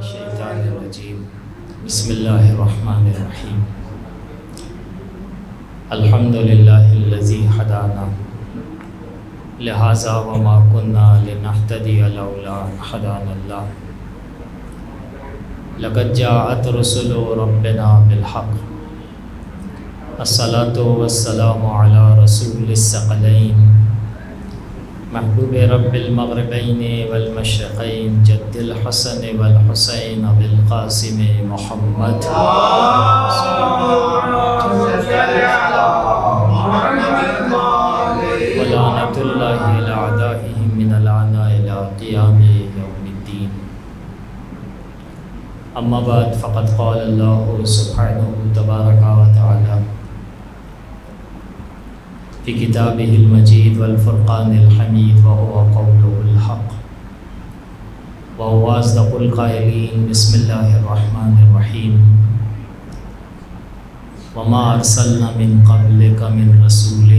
الشیطان الرجیم بسم اللہ الرحمن الرحیم الحمد للہ الذی ہدانا لہذا وما كنا لنہتدی لولا ان ہدانا اللہ لقد جاءت رسل ربنا بالحق الصلاة والسلام علی رسول الثقلین محبوب رب المغربین والمشرقین جد الحسن والحسین بالقاسم محمد ولعنۃ اللہ علی اعدائهم من العناء الى قیام یوم الدین. اما بعد فقد قال اللہ سبحانہ تبارک و تعالی فی کتابہ المجید والفرقان الحمید وهو قوله الحق وهو اصدق القائلین. بسم اللہ الرحمن الرحیم وما ارسلنا من قبلک من رسول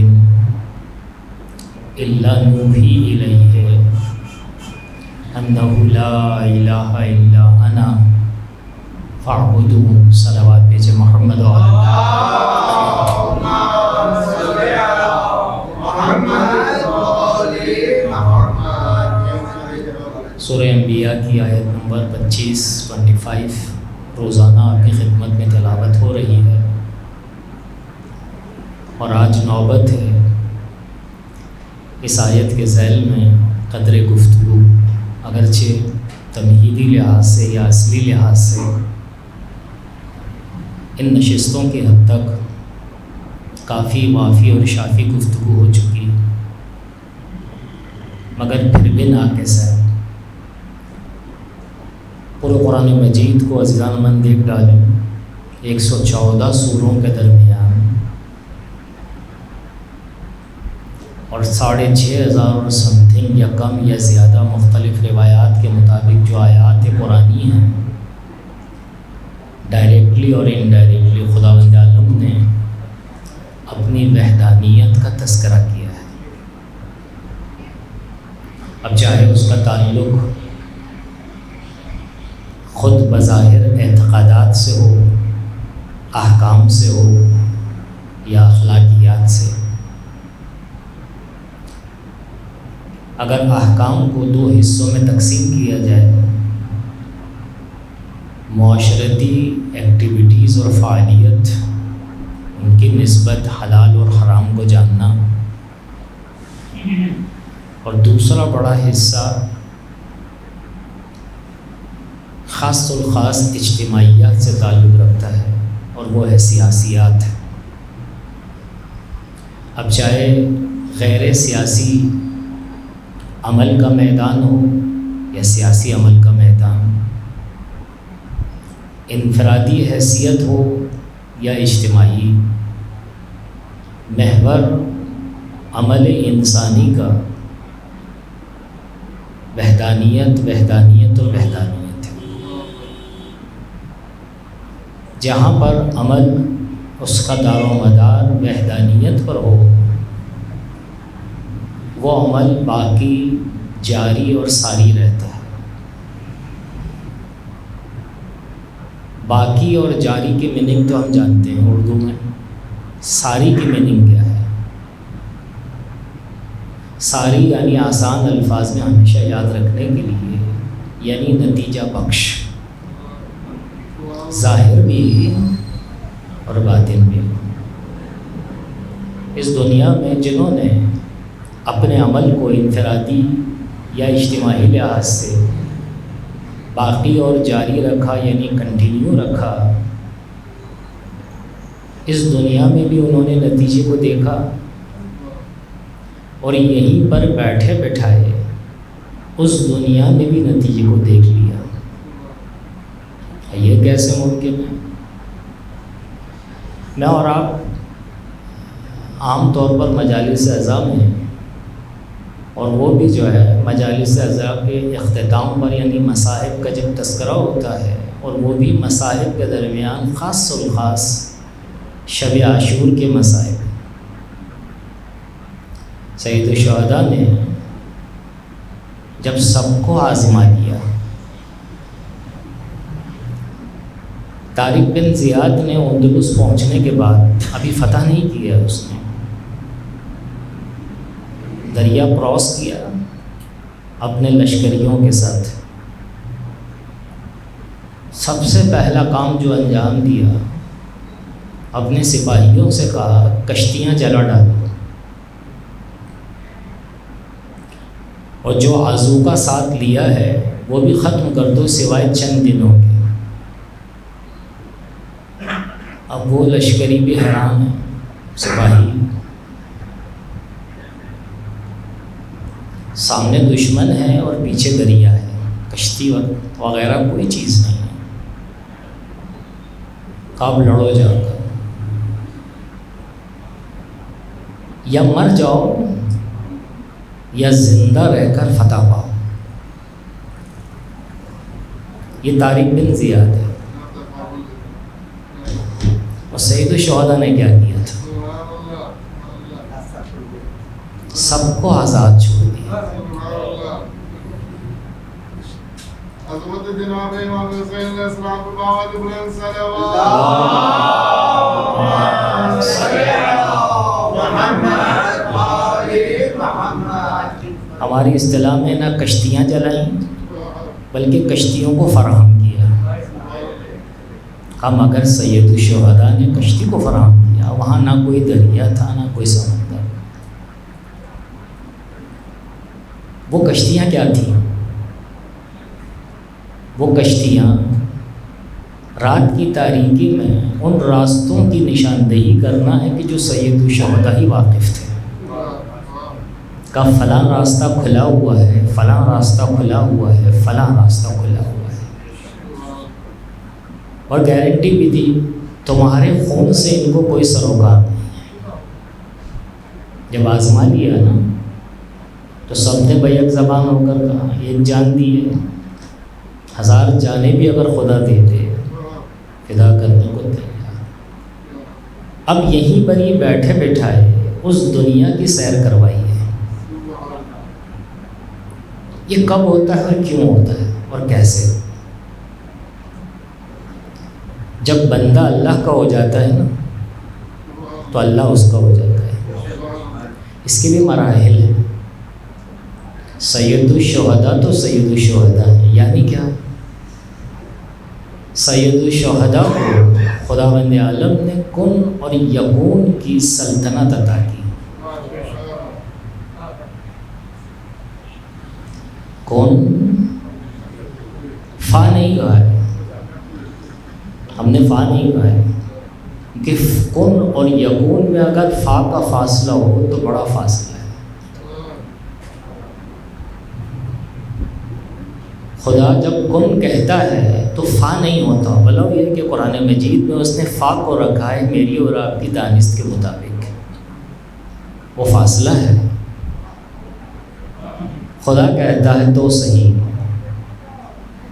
الا نوحی الیہ انہ لا الہ الا انا فاعبدون. صلوات بھیجے محمد و علی سورہ انبیاء کی آیت نمبر 25 روزانہ آپ کی خدمت میں تلاوت ہو رہی ہے، اور آج نوبت ہے اس آیت کے ذیل میں قدر گفتگو، اگرچہ تمہیدی لحاظ سے یا اصلی لحاظ سے ان نشستوں کی حد تک کافی وافی اور شافی گفتگو ہو چکی، مگر پھر بھی ناقص ہے. پورے قرآن مجید کو عزیزان من دیکھ ڈالیں، 114 سوروں کے درمیان اور 6500 اور سمتھنگ یا کم یا زیادہ مختلف روایات کے مطابق جو آیات قرآنی ہیں، ڈائریکٹلی اور انڈائریکٹلی خداوند عالم نے اپنی وحدانیت کا تذکرہ کیا ہے. اب چاہے اس کا تعلق خود بظاہر اعتقادات سے ہو، احکام سے ہو یا اخلاقیات سے. اگر احکام کو 2 حصوں میں تقسیم کیا جائے، معاشرتی ایکٹیویٹیز اور فعالیت، ان کی نسبت حلال اور حرام کو جاننا، اور دوسرا بڑا حصہ خاص الخاص اجتماعیات سے تعلق رکھتا ہے، اور وہ ہے سیاسیات. اب چاہے غیر سیاسی عمل کا میدان ہو یا سیاسی عمل کا میدان، انفرادی حیثیت ہو یا اجتماعی، محور عمل انسانی کا وحدانیت اور وحدانیت. جہاں پر عمل اس کا دار و مدار وحدانیت پر ہو، وہ عمل باقی جاری اور ساری رہتا ہے. باقی اور جاری کی میننگ تو ہم جانتے ہیں اردو میں، ساری کی میننگ کیا ہے؟ ساری یعنی آسان الفاظ میں ہمیشہ یاد رکھنے کے لیے، یعنی نتیجہ بخش، ظاہر بھی اور باطن بھی. اس دنیا میں جنہوں نے اپنے عمل کو انفرادی یا اجتماعی لحاظ سے باقی اور جاری رکھا، یعنی کنٹینیو رکھا، اس دنیا میں بھی انہوں نے نتیجے کو دیکھا، اور یہیں پر بیٹھے بٹھائے اس دنیا میں بھی نتیجے کو دیکھ لیا. یہ کیسے ممکن ہے؟ میں اور آپ عام طور پر مجالس اعضاء میں، اور وہ بھی جو ہے مجالس اعضاء کے اختتام پر، یعنی مصاحب کا جب تذکرہ ہوتا ہے، اور وہ بھی مصاحب کے درمیان خاص الخاص شب عاشور کے مصاحب، سید الشہداء نے جب سب کو آزما لیا، طارق بن زیاد نے اندلس پہنچنے کے بعد ابھی فتح نہیں کیا اس نے، دریا کراس کیا اپنے لشکریوں کے ساتھ. سب سے پہلا کام جو انجام دیا، اپنے سپاہیوں سے کہا کشتیاں جلا ڈالو، اور جو آذو کا ساتھ لیا ہے وہ بھی ختم کر دو سوائے چند دنوں کے. اب وہ لشکری بھی حیران ہے، سپاہی، سامنے دشمن ہے اور پیچھے دریا ہے، کشتی وغیرہ کوئی چیز نہیں ہے. کب لڑو جا کر، یا مر جاؤ یا زندہ رہ کر فتح پاؤ. یہ طارق بن زیاد ہے. اور سید الشہداء نے کیا کیا تھا؟ سب کو آزاد چھوڑ دیا. ہماری اصطلاح میں نہ کشتیاں جلائیں بلکہ کشتیوں کو فراہم کیا. ہم اگر سید الشہداء نے کشتی کو فراہم کیا، وہاں نہ کوئی دریا تھا نہ کوئی سمندر. وہ کشتیاں کیا تھیں؟ وہ کشتیاں رات کی تاریکی میں ان راستوں کی نشاندہی کرنا ہے کہ جو سید الشہداء ہی واقف تھے. کا فلاں راستہ کھلا ہوا ہے، فلاں راستہ کھلا ہوا ہے، فلاں راستہ کھلا ہوا ہے. اور گارنٹی بھی دی تمہارے خون سے ان کو کوئی سروکار نہیں ہے. جب آزما لیا نا تو سب نے بیک زبان ہو کر کہا ایک جان دی ہے، 1000 جانیں بھی اگر خدا دے دے فدا کرنے کو تیار. اب یہیں پر ہی بیٹھے بیٹھائے اس دنیا کی سیر کروائی ہے. یہ کب ہوتا ہے اور کیوں ہوتا ہے اور کیسے؟ جب بندہ اللہ کا ہو جاتا ہے نا تو اللہ اس کا ہو جاتا ہے. اس کے بھی مراحل ہیں. سید الشہداء تو سید الشہداء ہے، یعنی کیا؟ سید الشہداء کو خداوند عالم نے کن اور یکون کی سلطنت عطا کی. کون؟ فا نہیں کہا ہے، ہم نے فا نہیں کہا ہے کہ کن اور یکون میں اگر فا کا فاصلہ ہو تو بڑا فاصلہ ہے. خدا جب کن کہتا ہے تو فا نہیں ہوتا، بلو یہ کہ قرآن مجید میں اس نے فا کو رکھا ہے میری اور آپ کی دانست کے مطابق. وہ فاصلہ ہے. خدا کہتا ہے تو صحیح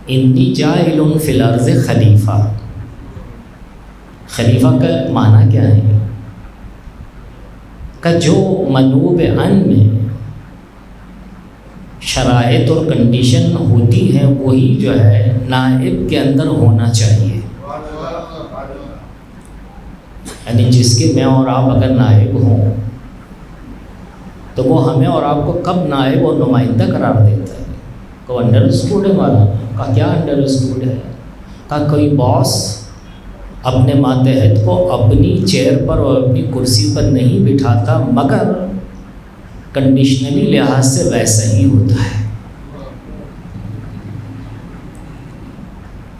انی جاعل فی الارض خلیفہ. خلیفہ کا معنی کیا ہے؟ کہ جو منوب ان میں شرائط اور کنڈیشن ہوتی ہیں وہی جو ہے نائب کے اندر ہونا چاہیے. یعنی جس کے میں اور آپ اگر نائب ہوں تو وہ ہمیں اور آپ کو کب نائب اور نمائندہ قرار دیتا ہے؟ کہ انڈر اسٹوڈ ہے ہمارا. کا کیا انڈر اسٹوڈ ہے؟ کا کوئی باس اپنے ماتحت کو اپنی چیئر پر اور اپنی کرسی پر نہیں بٹھاتا مگر کنڈیشنلی لحاظ سے ویسا ہی ہوتا ہے.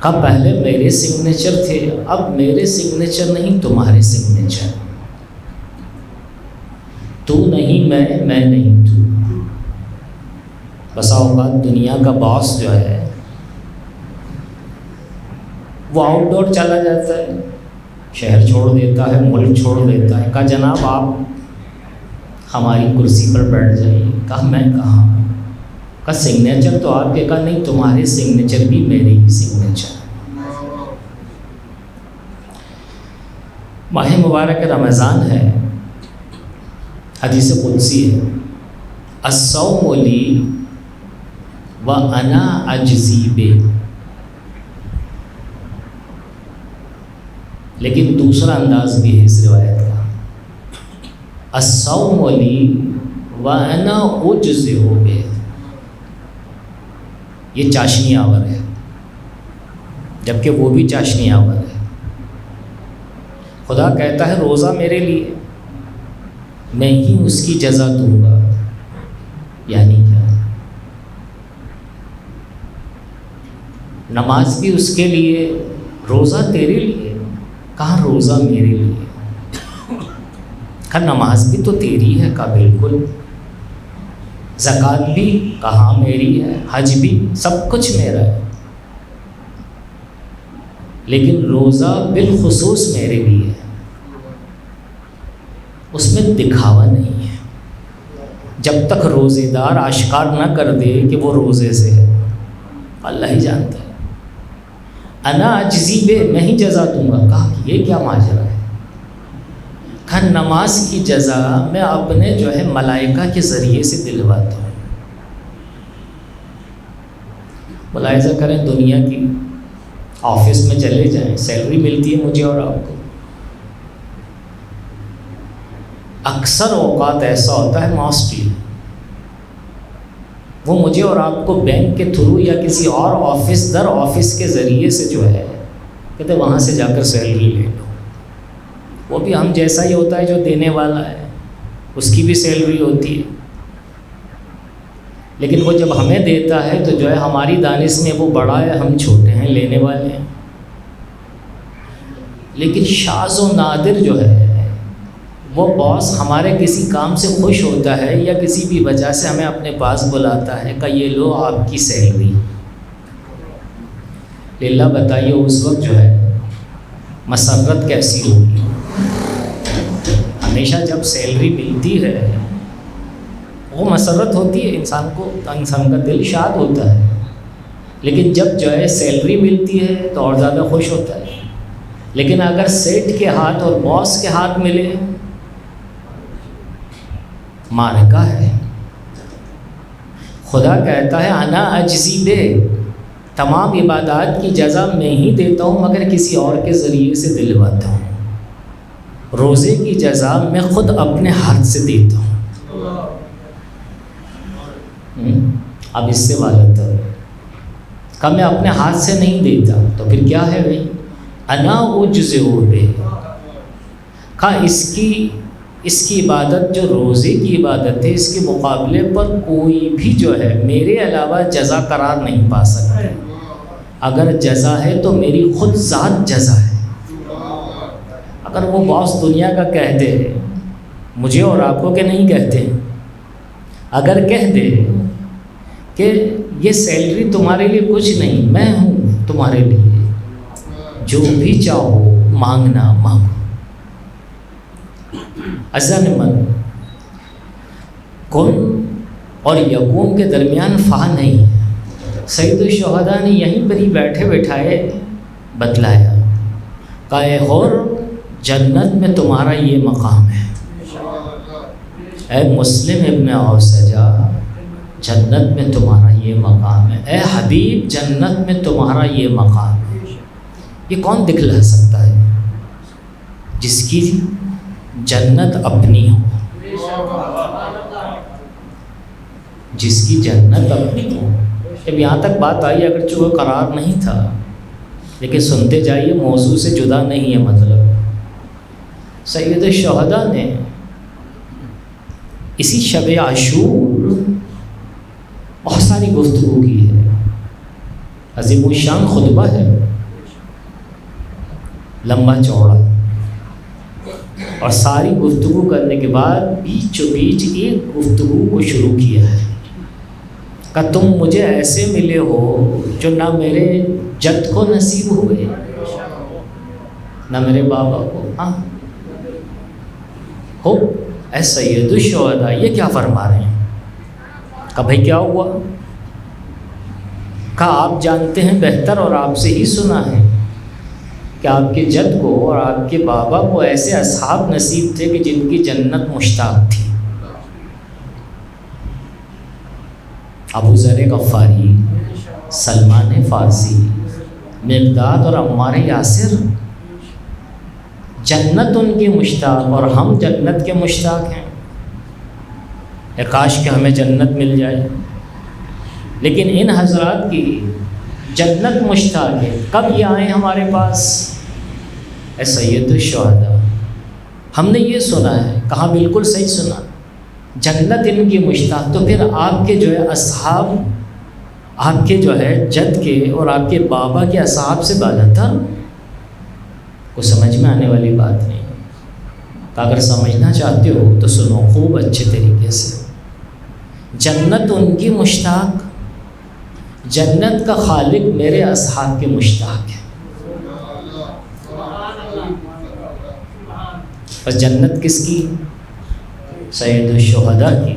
ہاں پہلے میرے سگنیچر تھے، اب میرے سگنیچر نہیں تمہارے سگنیچر. تو نہیں میں نہیں تو. بسا اوقات دنیا کا باس جو ہے وہ آؤٹ ڈور چلا جاتا ہے، شہر چھوڑ دیتا ہے، ملک چھوڑ دیتا ہے. کہا جناب آپ ہماری کرسی پر بیٹھ جائیے. کہا میں کہاں؟ کہا سگنیچر تو آپ کے. کہا نہیں تمہارے سگنیچر بھی میرے ہی سگنیچر. ماہ مبارک رمضان ہے، حدیث قدسی ہے، الصوم لی وانا اجزی بہ. لیکن دوسرا انداز بھی ہے اس روایت کا، الصوم لی وانا اجزئ بہ، یہ چاشنی آور ہے، جبکہ وہ بھی چاشنی آور ہے۔ خدا کہتا ہے روزہ میرے لیے، میں ہی اس کی جزا دوں گا، یعنی کیا؟ نماز بھی اس کے لیے، روزہ تیرے لیے، کہاں روزہ میرے لیے؟ کہا نماز بھی تو تیری ہے، کہا بالکل، زکوٰۃ بھی کہاں میری ہے، حج بھی، سب کچھ میرا ہے، لیکن روزہ بالخصوص میرے لیے ہے، اس میں دکھاوا نہیں ہے۔ جب تک روزے دار آشکار نہ کر دے کہ وہ روزے سے ہے، اللہ ہی جانتا ہے، انا اجزی بہ، میں ہی جزا دوں گا۔ کہا کہ یہ کیا ماجرا ہے؟ کہا نماز کی جزا میں اپنے جو ہے ملائکہ کے ذریعے سے دلواتا ہوں۔ ملاحظہ کریں، دنیا کی آفس میں چلے جائیں، سیلری ملتی ہے مجھے اور آپ کو، اکثر اوقات ایسا ہوتا ہے موسٹلی وہ مجھے اور آپ کو بینک کے تھرو یا کسی اور آفس در آفس کے ذریعے سے جو ہے کہتے وہاں سے جا کر سیلری لے لو، وہ بھی ہم جیسا ہی ہوتا ہے جو دینے والا ہے، اس کی بھی سیلری ہوتی ہے، لیکن وہ جب ہمیں دیتا ہے تو جو ہے ہماری دانش میں وہ بڑا ہے، ہم چھوٹے ہیں، لینے والے ہیں۔ لیکن شاذ و نادر جو ہے وہ باس ہمارے کسی کام سے خوش ہوتا ہے یا کسی بھی وجہ سے ہمیں اپنے پاس بلاتا ہے کہ یہ لو آپ کی سیلری۔ للہ بتائیے اس وقت جو ہے مسرت کیسی ہوگی؟ ہمیشہ جب سیلری ملتی ہے وہ مسرت ہوتی ہے، انسان کا دل شاد ہوتا ہے، لیکن جب جو ہے سیلری ملتی ہے تو اور زیادہ خوش ہوتا ہے۔ لیکن اگر سیٹ کے ہاتھ اور باس کے ہاتھ ملے، مارکا ہے۔ خدا کہتا ہے انا اجزی بہ، تمام عبادات کی جزا میں ہی دیتا ہوں مگر کسی اور کے ذریعے سے دلواتا ہوں۔ روزے کی جزا میں خود اپنے ہاتھ سے دیتا ہوں۔ اب اس سے والد کہ میں اپنے ہاتھ سے نہیں دیتا تو پھر کیا ہے بھائی؟ انا اجزئ بہ، کہا اس کی عبادت جو روزے کی عبادت ہے، اس کے مقابلے پر کوئی بھی جو ہے میرے علاوہ جزا قرار نہیں پا سکتا۔ اگر جزا ہے تو میری خود ذات جزا ہے۔ اگر وہ باس دنیا کا کہہ دے، مجھے اور آپ کو کہ نہیں کہتے، اگر کہہ دے کہ یہ سیلری تمہارے لیے کچھ نہیں، میں ہوں تمہارے لیے، جو بھی چاہو مانگنا مانگو۔ عزیزان من، کن اور یکون کے درمیان فا نہیں ہے۔ سید الشہداء نے یہیں پر ہی بیٹھے بٹھائے بتلایا کہ اے حور، جنت میں تمہارا یہ مقام ہے۔ اے مسلم ابن اوسجا، جنت میں تمہارا یہ مقام ہے۔ اے حبیب، جنت میں تمہارا یہ مقام ہے۔ یہ کون دکھلا سکتا ہے؟ جس کی جنت اپنی ہو، جس کی جنت اپنی ہو۔ جب یہاں تک بات آئی، اگرچہ وہ قرار نہیں تھا، لیکن سنتے جائیے، موضوع سے جدا نہیں ہے مطلب۔ سید الشہداء نے اسی شب عاشور بہت ساری گفتگو کی ہے، عظیم الشان خطبہ ہے، لمبا چوڑا، اور ساری گفتگو کرنے کے بعد بیچ بیچ ایک گفتگو کو شروع کیا ہے کہ تم مجھے ایسے ملے ہو جو نہ میرے جد کو نصیب ہوئے، نہ میرے بابا کو۔ ہاں ہو اے سید الشہداء، یہ کیا فرما رہے ہیں؟ کہ بھائی کیا ہوا؟ کہا آپ جانتے ہیں بہتر، اور آپ سے ہی سنا ہے کہ آپ کے جد کو اور آپ کے بابا کو ایسے اصحاب نصیب تھے کہ جن کی جنت مشتاق تھی۔ ابو ذر غفاری، سلمان فارسی، مقداد اور عمار یاسر، جنت ان کی مشتاق اور ہم جنت کے مشتاق ہیں. کاش کہ ہمیں جنت مل جائے، لیکن ان حضرات کی جنت مشتاق ہے. کب یہ آئیں ہمارے پاس؟ اے سید الشہداء. ہم نے یہ سنا ہے، کہا بالکل صحیح سنا، جنت ان کی مشتاق. تو پھر آپ کے جو ہے اصحاب، آپ کے جو ہے جد کے اور آپ کے بابا کے اصحاب سے بالاتر کو سمجھ میں آنے والی بات نہیں. اگر سمجھنا چاہتے ہو تو سنو خوب اچھے طریقے سے. جنت ان کی مشتاق، جنت کا خالق میرے اصحاب کے مشتاق ہے. بس جنت کس کی؟ سید الشہداء کی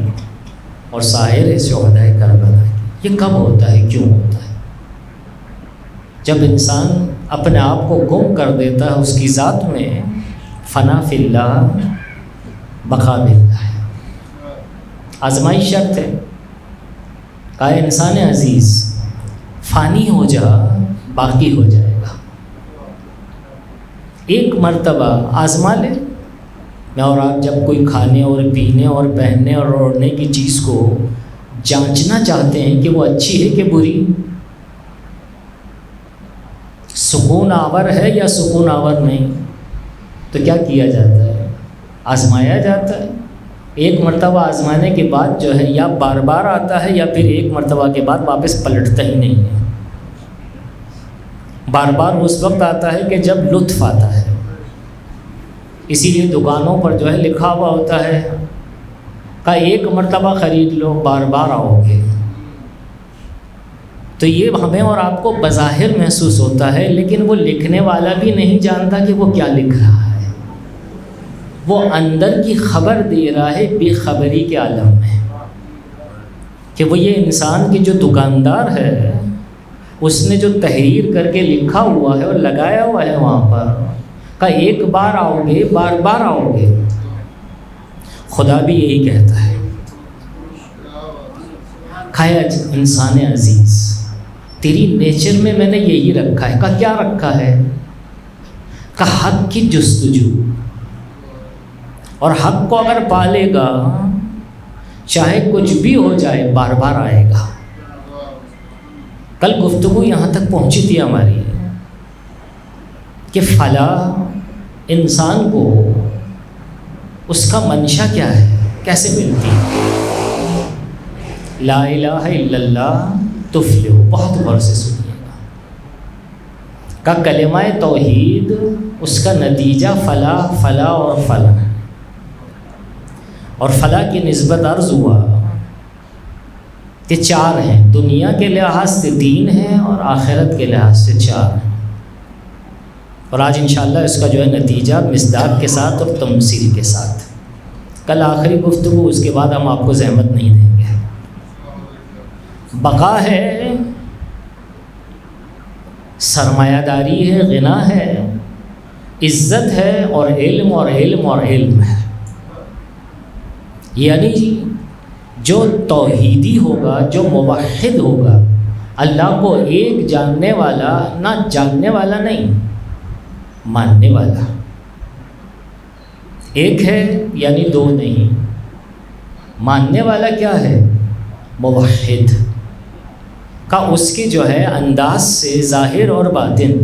اور سائر شہداء کربلا کی. یہ کب ہوتا ہے، کیوں ہوتا ہے؟ جب انسان اپنے آپ کو گم کر دیتا ہے اس کی ذات میں. فنا فی اللہ بقا باللہ ہے. آزمائش شرط ہے. کہا انسان عزیز فانی ہو جا، باقی ہو جائے گا. ایک مرتبہ آزما لے. میں اور آپ جب کوئی کھانے اور پینے اور پہننے اور اوڑھنے کی چیز کو جانچنا چاہتے ہیں کہ وہ اچھی ہے کہ بری، سکون آور ہے یا سکون آور نہیں، تو کیا کیا جاتا ہے؟ آزمایا جاتا ہے. ایک مرتبہ آزمانے کے بعد جو ہے یا بار بار آتا ہے یا پھر ایک مرتبہ کے بعد واپس پلٹتا ہی نہیں ہے. بار بار اس وقت آتا ہے کہ جب لطف آتا ہے. اسی لیے دکانوں پر جو ہے لکھا ہوا ہوتا ہے کہ ایک مرتبہ خرید لو، بار بار آؤ گے. تو یہ ہمیں اور آپ کو بظاہر محسوس ہوتا ہے، لیکن وہ لکھنے والا بھی نہیں جانتا کہ وہ کیا لکھ رہا ہے. وہ اندر کی خبر دے رہا ہے بے خبری کے عالم میں، کہ وہ یہ انسان کی جو دکاندار ہے اس نے جو تحریر کر کے لکھا ہوا ہے اور لگایا ہوا ہے وہاں پر کہ ایک بار آؤ گے، بار بار آؤ گے. خدا بھی یہی کہتا ہے. کھایا انسان عزیز تیری نیچر میں نے یہی رکھا ہے. کہ کیا رکھا ہے؟ کہ حق کی جستجو، اور حق کو اگر پالے گا چاہے کچھ بھی ہو جائے بار بار آئے گا. کل گفتگو یہاں تک پہنچی تھی ہماری کہ فلاح انسان کو اس کا منشا کیا ہے، کیسے ملتی ہے. لا الہ الا اللہ تفلح. بہت غور سے سنیے گا. کا کلمہ توحید اس کا نتیجہ فلاح، فلاح اور فلاح. اور فلاح کی نسبت عرض ہوا کہ چار ہیں. دنیا کے لحاظ سے 3 ہیں اور آخرت کے لحاظ سے 4 ہیں. اور آج انشاءاللہ اس کا جو ہے نتیجہ مصداق کے ساتھ اور تمثیل کے ساتھ. کل آخری گفتگو، اس کے بعد ہم آپ کو زحمت نہیں دیں گے. بقا ہے، سرمایہ داری ہے، غنا ہے، عزت ہے، اور علم اور علم اور علم ہے. یعنی جو توحیدی ہوگا، جو موحد ہوگا، اللہ کو ایک جاننے والا، نہ جاننے والا نہیں، ماننے والا. ایک ہے یعنی 2 نہیں. ماننے والا کیا ہے؟ موحد. کا اس کے جو ہے انداز سے ظاہر اور باطن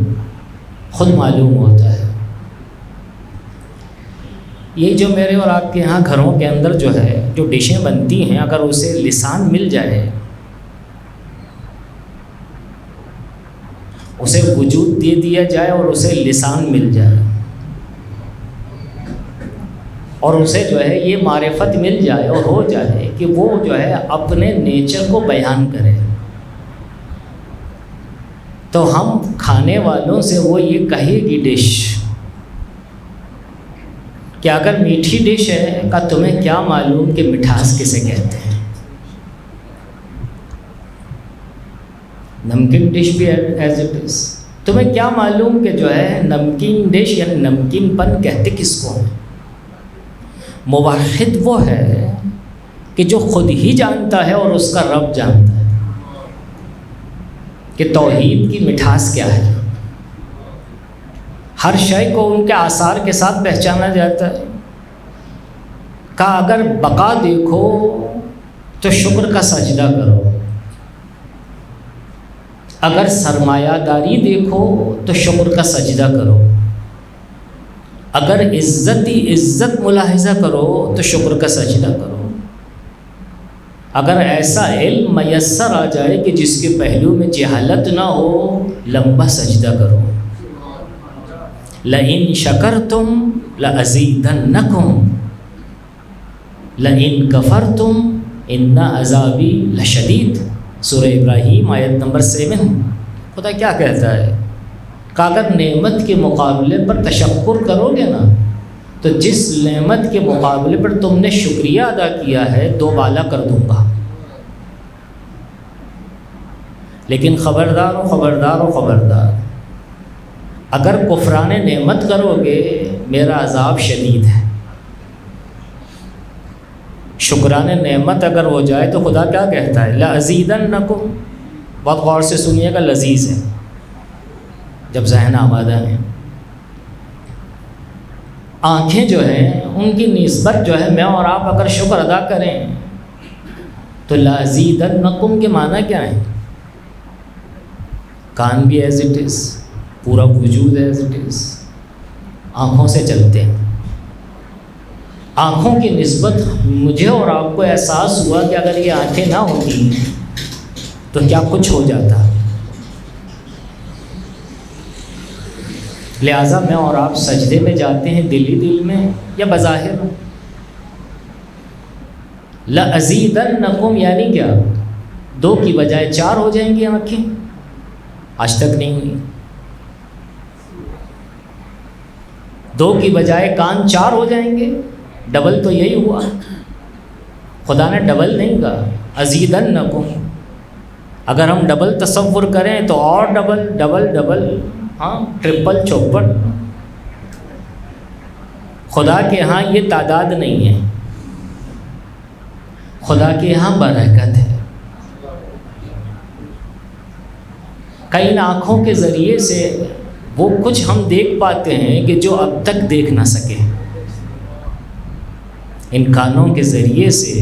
خود معلوم ہوتا ہے. یہ جو میرے اور آپ کے یہاں گھروں کے اندر جو ہے جو ڈشیں بنتی ہیں، اگر اسے لسان مل جائے، اسے وجود دے دیا جائے اور اسے لسان مل جائے، اور اسے جو ہے یہ معرفت مل جائے اور ہو جائے کہ وہ جو ہے اپنے نیچر کو بیان کرے، تو ہم کھانے والوں سے وہ یہ کہے گی ڈش کہ اگر میٹھی ڈش ہے کہ تمہیں کیا معلوم کہ مٹھاس کسے کہتے ہیں. نمکین ڈش بھی ایز اٹ از. تمہیں کیا معلوم کہ جو ہے نمکین ڈش یعنی نمکین پن کہتے کس کو ہیں. موحد وہ ہے کہ جو خود ہی جانتا ہے اور اس کا رب جانتا ہے کہ توحید کی مٹھاس کیا ہے. ہر شے کو ان کے آثار کے ساتھ پہچانا جاتا ہے۔ کہا اگر بقا دیکھو تو شکر کا سجدہ کرو، اگر سرمایہ داری دیکھو تو شکر کا سجدہ کرو، اگر عزت ہی عزت ملاحظہ کرو تو شکر کا سجدہ کرو، اگر ایسا علم میسر آ جائے کہ جس کے پہلو میں جہالت نہ ہو، لمبا سجدہ کرو۔ لئن شکرتم لازیدنکم لئن کفرتم ان عذابی لشدید، سورہ ابراہیم آیت نمبر 7۔ خدا کیا کہتا ہے کہ اگر نعمت کے مقابلے پر تشکر کرو گے نا تو جس نعمت کے مقابلے پر تم نے شکریہ ادا کیا ہے دو بالا کر دوں گا۔ لیکن خبردار و خبردار و خبردار، اگر کفران نعمت کرو گے میرا عذاب شدید ہے۔ شکران نعمت اگر ہو جائے تو خدا کیا کہتا ہے؟ لازیدنکم، بہت غور سے سنیے گا، لذیذ ہے جب ذہن آمادہ ہے۔ آنکھیں جو ہیں ان کی نسبت جو ہے میں اور آپ اگر شکر ادا کریں تو لازیدنکم کے معنی کیا ہے؟ کان بھی ایز اٹ از، پورا وجود ایز اٹ از، آنکھوں سے چلتے ہیں۔ آنکھوں کی نسبت مجھے اور آپ کو احساس ہوا کہ اگر یہ آنکھیں نہ ہوتی تو کیا کچھ ہو جاتا۔ لہٰذا میں اور آپ سجدے میں جاتے ہیں دل ہی دل میں یا بظاہر؟ لازیدنکم یعنی کیا؟ 2 کی بجائے 4 ہو جائیں گی آنکھیں؟ آج تک نہیں ہوئی۔ 2 کی بجائے کان 4 ہو جائیں گے؟ ڈبل تو یہی ہوا۔ خدا نے ڈبل نہیں کہا، ازیدنکم۔ اگر ہم ڈبل تصور کریں تو اور ڈبل ڈبل ڈبل، ہاں، ٹرپل چوپٹ۔ خدا کے ہاں یہ تعداد نہیں ہے، خدا کے ہاں برکت ہے۔ کئی آنکھوں کے ذریعے سے وہ کچھ ہم دیکھ پاتے ہیں کہ جو اب تک دیکھ نہ سکے۔ ان کانوں کے ذریعے سے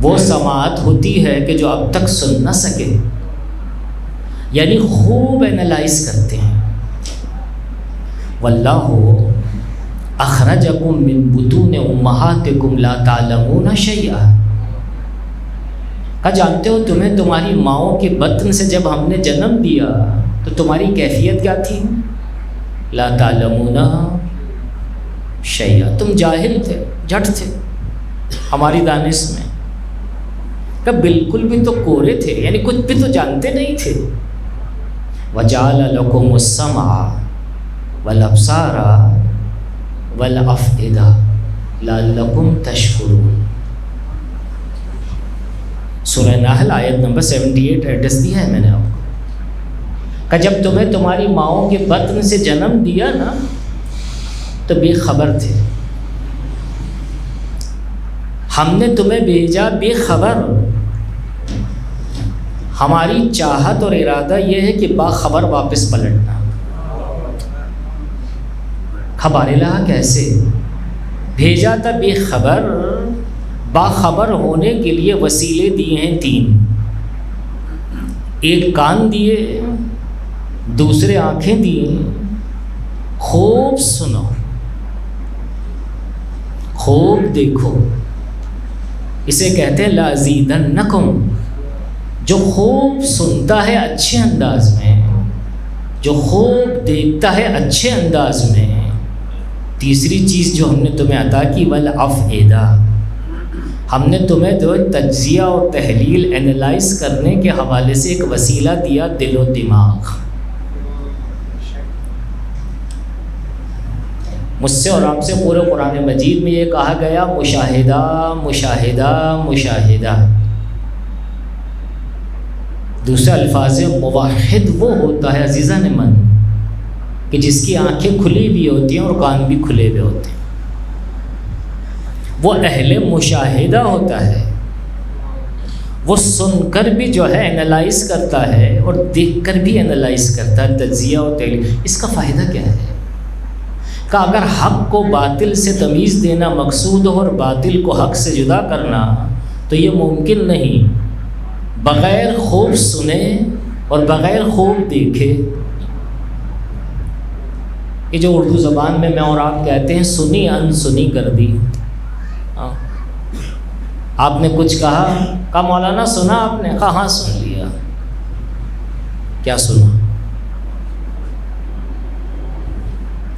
وہ سماعت ہوتی ہے کہ جو اب تک سن نہ سکے، یعنی خوب اینالائز کرتے ہیں۔ واللہ اخرجکم من بطون امہاتکم لا تعلمون شیئا۔ کہا جانتے ہو تمہیں تمہاری ماؤں کے بطن سے جب ہم نے جنم دیا تو تمہاری کیفیت کیا تھی؟ لا تعلمون شیئا، تم جاہل تھے، جھٹ تھے ہماری دانش میں۔ کہ بالکل بھی تو کورے تھے، یعنی کچھ بھی تو جانتے نہیں تھے۔ وَجَعَلَ لَكُمُ السَّمْعَ وَالْأَبْصَارَ وَالْأَفْئِدَةَ لَعَلَّكُمْ تَشْكُرُونَ۔ سورہ نحل آیت نمبر 78 ایڈریس دیا ہے میں نے آپ کو، کہ جب تمہیں تمہاری ماؤں کے بطن سے جنم دیا نا تو بے خبر تھے، ہم نے تمہیں بھیجا بے خبر۔ ہماری چاہت اور ارادہ یہ ہے کہ باخبر واپس پلٹنا۔ خبر اللہ کیسے بھیجا تھا؟ بے خبر۔ باخبر ہونے کے لیے وسیلے دیے ہیں 3، ایک کان دیے، دوسرے آنکھیں دیے۔ خوب سنو، خوب دیکھو، اسے کہتے ہیں لازیدنکم۔ جو خوب سنتا ہے اچھے انداز میں، جو خوب دیکھتا ہے اچھے انداز میں۔ تیسری چیز جو ہم نے تمہیں عطا کی والافئدہ، ہم نے تمہیں جو تجزیہ اور تحلیل اینالائز کرنے کے حوالے سے ایک وسیلہ دیا، دل و دماغ۔ مجھ سے اور آپ سے پورے قرآن مجید میں یہ کہا گیا مشاہدہ مشاہدہ مشاہدہ۔ دوسرے الفاظ موحد وہ ہوتا ہے عزیزان من کہ جس کی آنکھیں کھلی ہوئی ہوتی ہیں اور کان بھی کھلے ہوئے ہوتے ہیں، وہ اہل مشاہدہ ہوتا ہے۔ وہ سن کر بھی جو ہے اینالائز کرتا ہے اور دیکھ کر بھی اینالائز کرتا ہے، تجزیہ اور تحلیل۔ اس کا فائدہ کیا ہے؟ کہ اگر حق کو باطل سے تمیز دینا مقصود ہو اور باطل کو حق سے جدا کرنا تو یہ ممکن نہیں، بغیر خوب سنے اور بغیر خوب دیکھے۔ یہ جو اردو زبان میں اور آپ کہتے ہیں سنی ان سنی کر دی۔ آپ نے کچھ کہا مولانا سنا آپ نے؟ کہا ہاں سن لیا۔ کیا سنا؟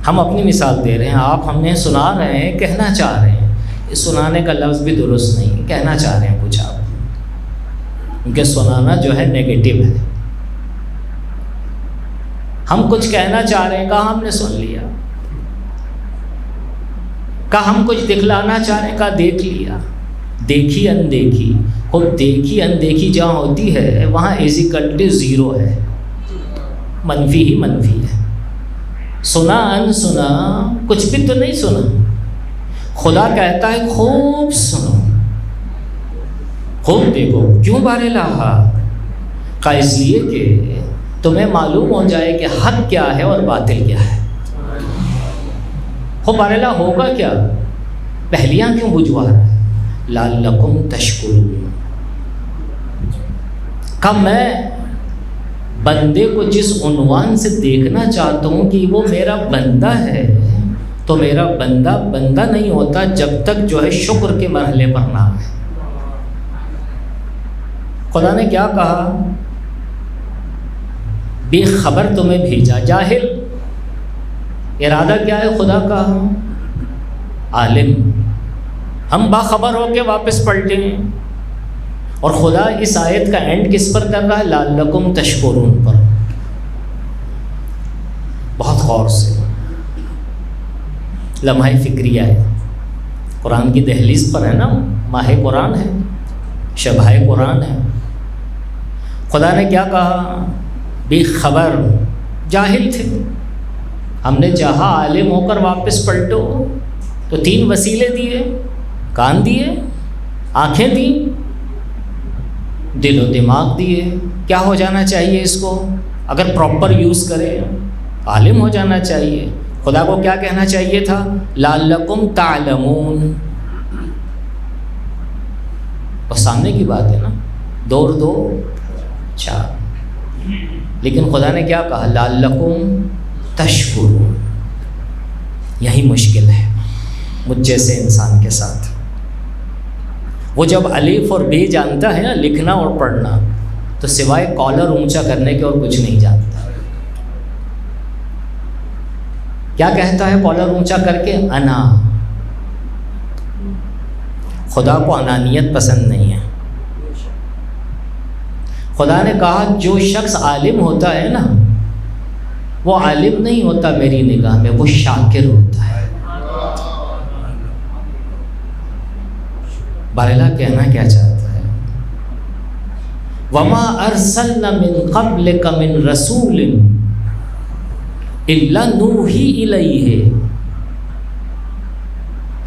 ہم اپنی مثال دے رہے ہیں، آپ ہمیں سنا رہے ہیں، کہنا چاہ رہے ہیں۔ اس سنانے کا لفظ بھی درست نہیں، کہنا چاہ رہے ہیں کچھ آپ، کیونکہ سنانا جو ہے نیگیٹو ہے۔ ہم کچھ کہنا چاہ رہے ہیں، کہا ہم نے سن لیا۔ کہا ہم کچھ دکھلانا چاہ رہے ہیں، کہا دیکھ لیا۔ دیکھی اندیکھی، خود دیکھی اندیکھی جہاں ہوتی ہے وہاں = 0 ہے، منفی ہی منفی ہے۔ سنا ان سنا، کچھ بھی تو نہیں سنا۔ خدا کہتا ہے خوب سنو، خوب دیکھو۔ کیوں بارے لاہا؟ کا اس لیے کہ تمہیں معلوم ہو جائے کہ حق کیا ہے اور باطل کیا ہے۔ ہو بارے لا ہوگا کیا؟ پہلیاں کیوں بجھوا رہا ہے؟ لعلکم تشکرون۔ کہ میں بندے کو جس عنوان سے دیکھنا چاہتا ہوں کہ وہ میرا بندہ ہے، تو میرا بندہ بندہ نہیں ہوتا جب تک جو ہے شکر کے مرحلے پر نہ ہے۔ خدا نے کیا کہا؟ بے خبر تمہیں بھیجا، جاہل۔ ارادہ کیا ہے خدا کا؟ عالم۔ ہم باخبر ہو کے واپس پلٹے ہیں، اور خدا اس آیت کا اینڈ کس پر کر رہا ہے؟ لعلکم تشکرون پر۔ بہت غور سے لمحہ فکریہ ہے، قرآن کی دہلیز پر ہے نا، ماہ قرآن ہے، شبہ قرآن ہے۔ خدا نے کیا کہا؟ بے خبر، جاہل تھے، ہم نے چاہا عالم ہو کر واپس پلٹو، تو 3 وسیلے دیے، کان دیے، آنکھیں دیں، دل و دماغ دیے۔ کیا ہو جانا چاہیے اس کو؟ اگر پراپر یوز کرے عالم ہو جانا چاہیے۔ خدا کو کیا کہنا چاہیے تھا؟ لعلکم تعلمون۔ اور سامنے کی بات ہے نا، 2 اور 2 4۔ لیکن خدا نے کیا کہا؟ لعلکم تشکرون۔ یہی مشکل ہے مجھ جیسے انسان کے ساتھ۔ وہ جب الف اور بے جانتا ہے نا، لکھنا اور پڑھنا، تو سوائے کالر اونچا کرنے کے اور کچھ نہیں جانتا۔ کیا کہتا ہے کالر اونچا کر کے؟ انا۔ خدا کو انانیت پسند نہیں ہے۔ خدا نے کہا جو شخص عالم ہوتا ہے نا، وہ عالم نہیں ہوتا میری نگاہ میں، وہ شاکر ہوتا ہے۔ بارلا کہنا کیا چاہتا ہے؟ وما ارسلنا من قبلک من رسول الا نوحی الیہ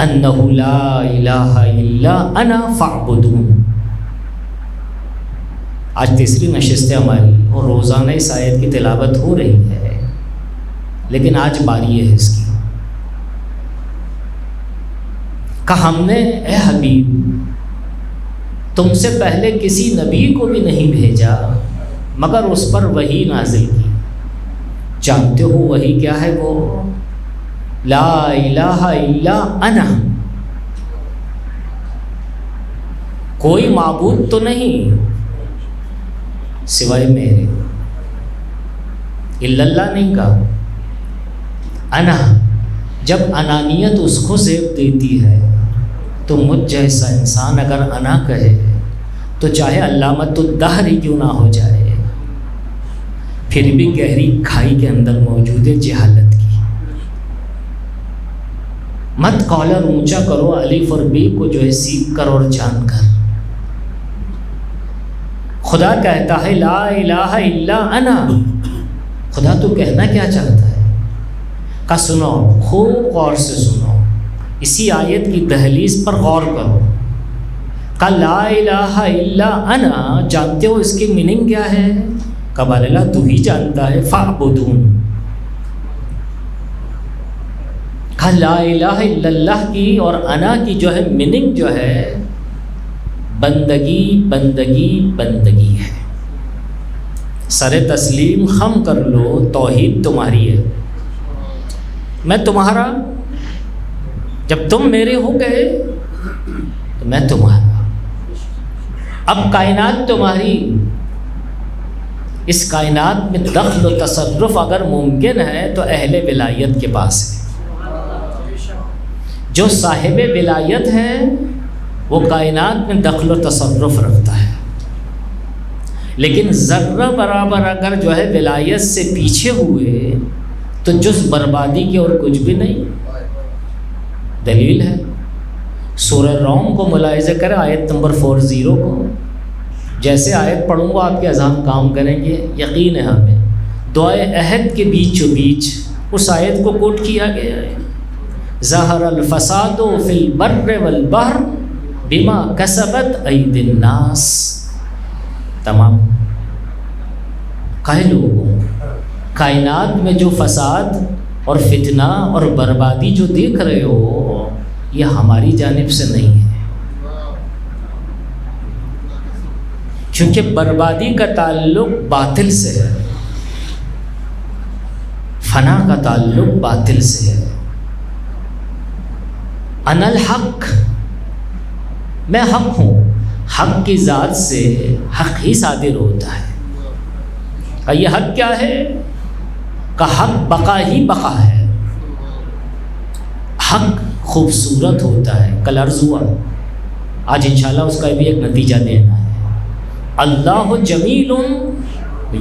انہ لا الہ الا انا فاعبدون۔ آج تیسری نشست ہے ہماری، اور روزانہ اس آیت کی تلاوت ہو رہی ہے، لیکن آج باری ہے اس کی۔ کہ ہم نے اے حبیب تم سے پہلے کسی نبی کو بھی نہیں بھیجا مگر اس پر وحی نازل کی۔ جانتے ہو وحی کیا ہے؟ وہ لا الہ الا انا، کوئی معبود تو نہیں سوائے میرے۔ الا اللہ نہیں کہا، انا۔ جب انانیت اس کو زیب دیتی ہے تو مجھ جیسا انسان اگر انا کہے تو چاہے علامت الدہر ہی کیوں نہ ہو جائے، پھر بھی گہری کھائی کے اندر موجود ہے جہالت کی۔ مت کالر اونچا کرو الف اور بے کو جو ہے سیکھ کر اور جان کر۔ خدا کہتا ہے لا الہ الا انا۔ خدا تو کہنا کیا چاہتا ہے؟ کا سنو، خوب غور سے سنو، اسی آیت کی دہلیز پر غور کرو۔ کا لا الہ الا انا، جانتے ہو اس کی میننگ کیا ہے؟ کبال اللہ تو ہی جانتا ہے، فاعبدون۔ ہاں لا الہ الا اللہ کی اور انا کی جو ہے میننگ جو ہے بندگی بندگی بندگی ہے. سر تسلیم خم کر لو توحید تمہاری ہے. میں تمہارا، جب تم میرے ہو گئے تو میں تمہارا. اب کائنات تمہاری، اس کائنات میں دخل و تصرف اگر ممکن ہے تو اہل ولایت کے پاس ہے. جو صاحب ولایت ہے وہ کائنات میں دخل و تصرف رکھتا ہے، لیکن ذرہ برابر اگر جو ہے ولایت سے پیچھے ہوئے تو جز بربادی کی اور کچھ بھی نہیں. دلیل ہے سورہ روم کو ملاحظہ کریں، آیت نمبر 40 کو. جیسے آیت پڑھوں گا آپ کے اذہان کام کریں گے، یقین ہے ہمیں. دعائے عہد کے بیچ و بیچ اس آیت کو کوٹ کیا گیا ہے. ظہر الفساد فی البر والبحر بما کسبت ایدی الناس. تمام کئی لوگوں کائنات میں جو فساد اور فتنہ اور بربادی جو دیکھ رہے ہو یہ ہماری جانب سے نہیں ہے، کیونکہ بربادی کا تعلق باطل سے ہے، فنا کا تعلق باطل سے ہے. انا الحق، میں حق ہوں. حق کی ذات سے حق ہی صادر ہوتا ہے. کہ یہ حق کیا ہے؟ کہ حق بقا ہی بقا ہے. حق خوبصورت ہوتا ہے. کل عرض ہوا، آج انشاءاللہ اس کا بھی ایک نتیجہ دینا ہے. اللہ جمیل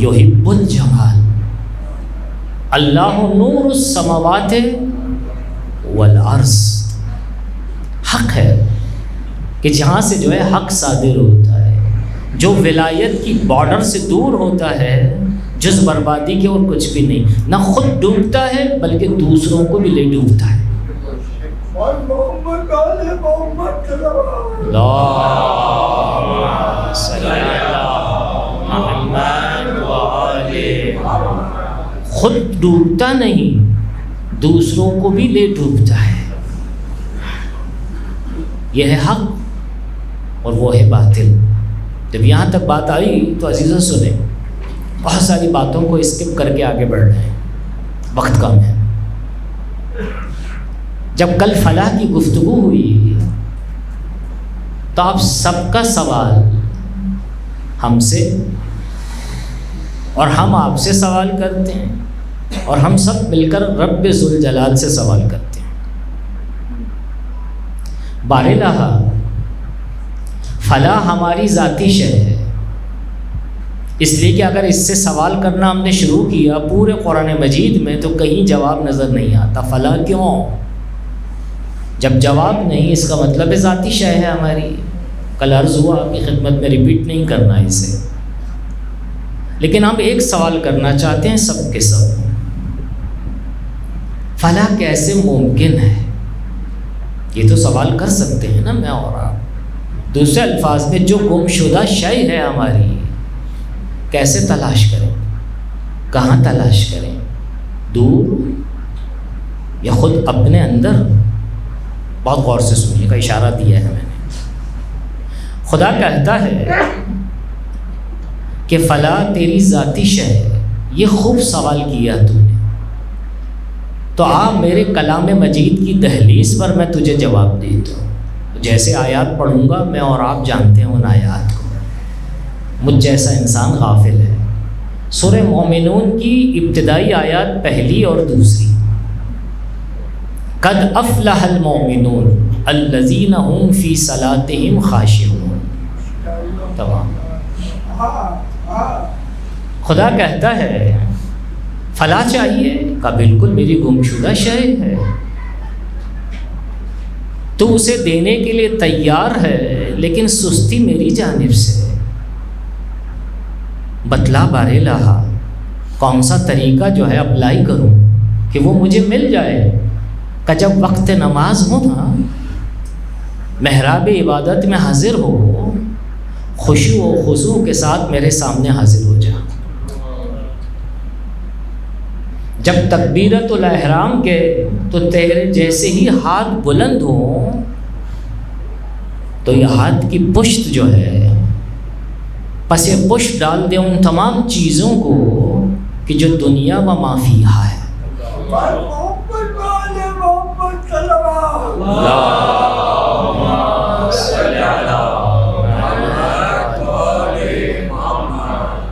یحب الجمال. اللہ نور السماوات والارض. حق ہے کہ جہاں سے جو ہے حق صادر ہوتا ہے، جو ولایت کی بارڈر سے دور ہوتا ہے جز بربادی کے اور کچھ بھی نہیں. نہ خود ڈوبتا ہے بلکہ دوسروں کو بھی لے ڈوبتا ہے. خود ڈوبتا نہیں، دوسروں کو بھی لے ڈوبتا ہے. یہ ہے حق اور وہ ہے باطل. جب یہاں تک بات آئی تو عزیزوں سنیں، بہت ساری باتوں کو اسکپ کر کے آگے بڑھ رہے ہیں، وقت کم ہے. جب کل فلاح کی گفتگو ہوئی تو آپ سب کا سوال ہم سے اور ہم آپ سے سوال کرتے ہیں، اور ہم سب مل کر رب ذوالجلال سے سوال کرتے ہیں. بارالہ فلاح ہماری ذاتی شے ہے، اس لیے کہ اگر اس سے سوال کرنا ہم نے شروع کیا پورے قرآن مجید میں تو کہیں جواب نظر نہیں آتا. فلاح کیوں؟ جب جواب نہیں اس کا مطلب ہے ذاتی شے ہے ہماری. کل عرض ہوا آپ کی خدمت میں، ریپیٹ نہیں کرنا اسے، لیکن ہم ایک سوال کرنا چاہتے ہیں سب کے سب. فلاح کیسے ممکن ہے؟ یہ تو سوال کر سکتے ہیں نا میں اور آپ. دوسرے الفاظ میں جو گم شدہ شے ہے ہماری، کیسے تلاش کریں؟ کہاں تلاش کریں؟ دور یا خود اپنے اندر؟ بہت غور سے سنیے گا، اشارہ دیا ہے میں نے. خدا کہتا ہے کہ فلاح تیری ذاتی شے ہے. یہ خوب سوال کیا تو نے، تو آپ میرے کلام مجید کی دہلیز پر میں تجھے جواب دیتا ہوں. جیسے آیات پڑھوں گا میں اور آپ جانتے ہیں ان آیات کو، مجھ جیسا انسان غافل ہے. سورہ مومنون کی ابتدائی آیات پہلی اور دوسری، قد افلح المومنون الذین هم فی صلاتهم خاشعون. تمام. خدا کہتا ہے فلاح چاہیے، کہ بالکل میری گمشدہ شے ہے، تو اسے دینے کے لیے تیار ہے، لیکن سستی میری جانب سے. بتلا بارالہ کون سا طریقہ جو ہے اپلائی کروں کہ وہ مجھے مل جائے. کہ جب وقت نماز ہو نا، محراب عبادت میں حاضر ہو، خشوع و خضوع کے ساتھ میرے سامنے حاضر ہو جا. جب تکبیرت الاحرام کے تو تیرے جیسے ہی ہاتھ بلند ہوں تو یہ ہاتھ کی پشت جو ہے پس پشت ڈال دے ان تمام چیزوں کو کہ جو دنیا و ما فیہا ہے.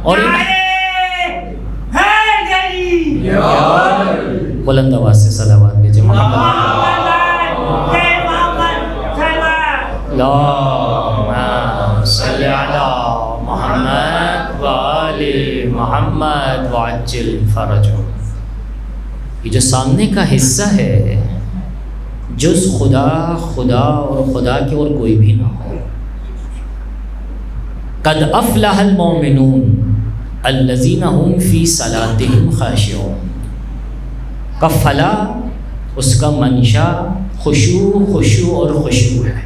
اور بلند آواز سے صلوات بھیجے محمد اللہم صلی علی محمد وآل محمد وعجل فرجہ. یہ جو سامنے کا حصہ ہے جز خدا اور خدا کے اور کوئی بھی نہ ہو. قد افلح المؤمنون الذین هم فی صلاتهم خاشعون. کا فلاح اس کا منشا خشوع اور خشوع ہے.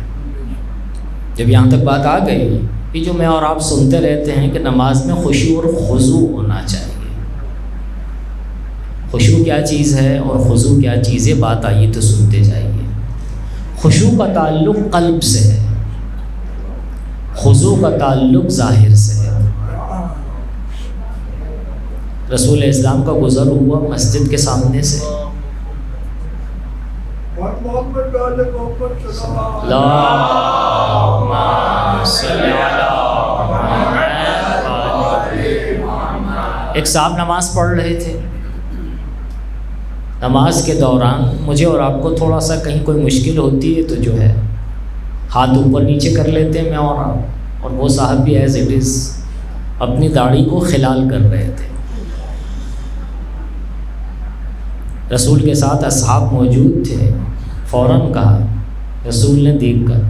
جب یہاں تک بات آ گئی کہ جو میں اور آپ سنتے رہتے ہیں کہ نماز میں خشوع اور خضوع ہونا چاہیے. خشوع کیا چیز ہے اور خضوع کیا چیز ہے، بات آئی تو سنتے جائیے. خشوع کا تعلق قلب سے ہے، خضوع کا تعلق ظاہر سے ہے. رسول اسلام کا گزر ہوا مسجد کے سامنے سے، ایک صاحب نماز پڑھ رہے تھے. نماز کے دوران مجھے اور آپ کو تھوڑا سا کہیں کوئی مشکل ہوتی ہے تو جو ہے ہاتھ اوپر نیچے کر لیتے ہیں میں اور آپ، اور وہ صاحب بھی ایز اٹ از اپنی داڑھی کو خلال کر رہے تھے. رسول کے ساتھ اصحاب موجود تھے. فوراً کہا، رسول نے دیکھ کر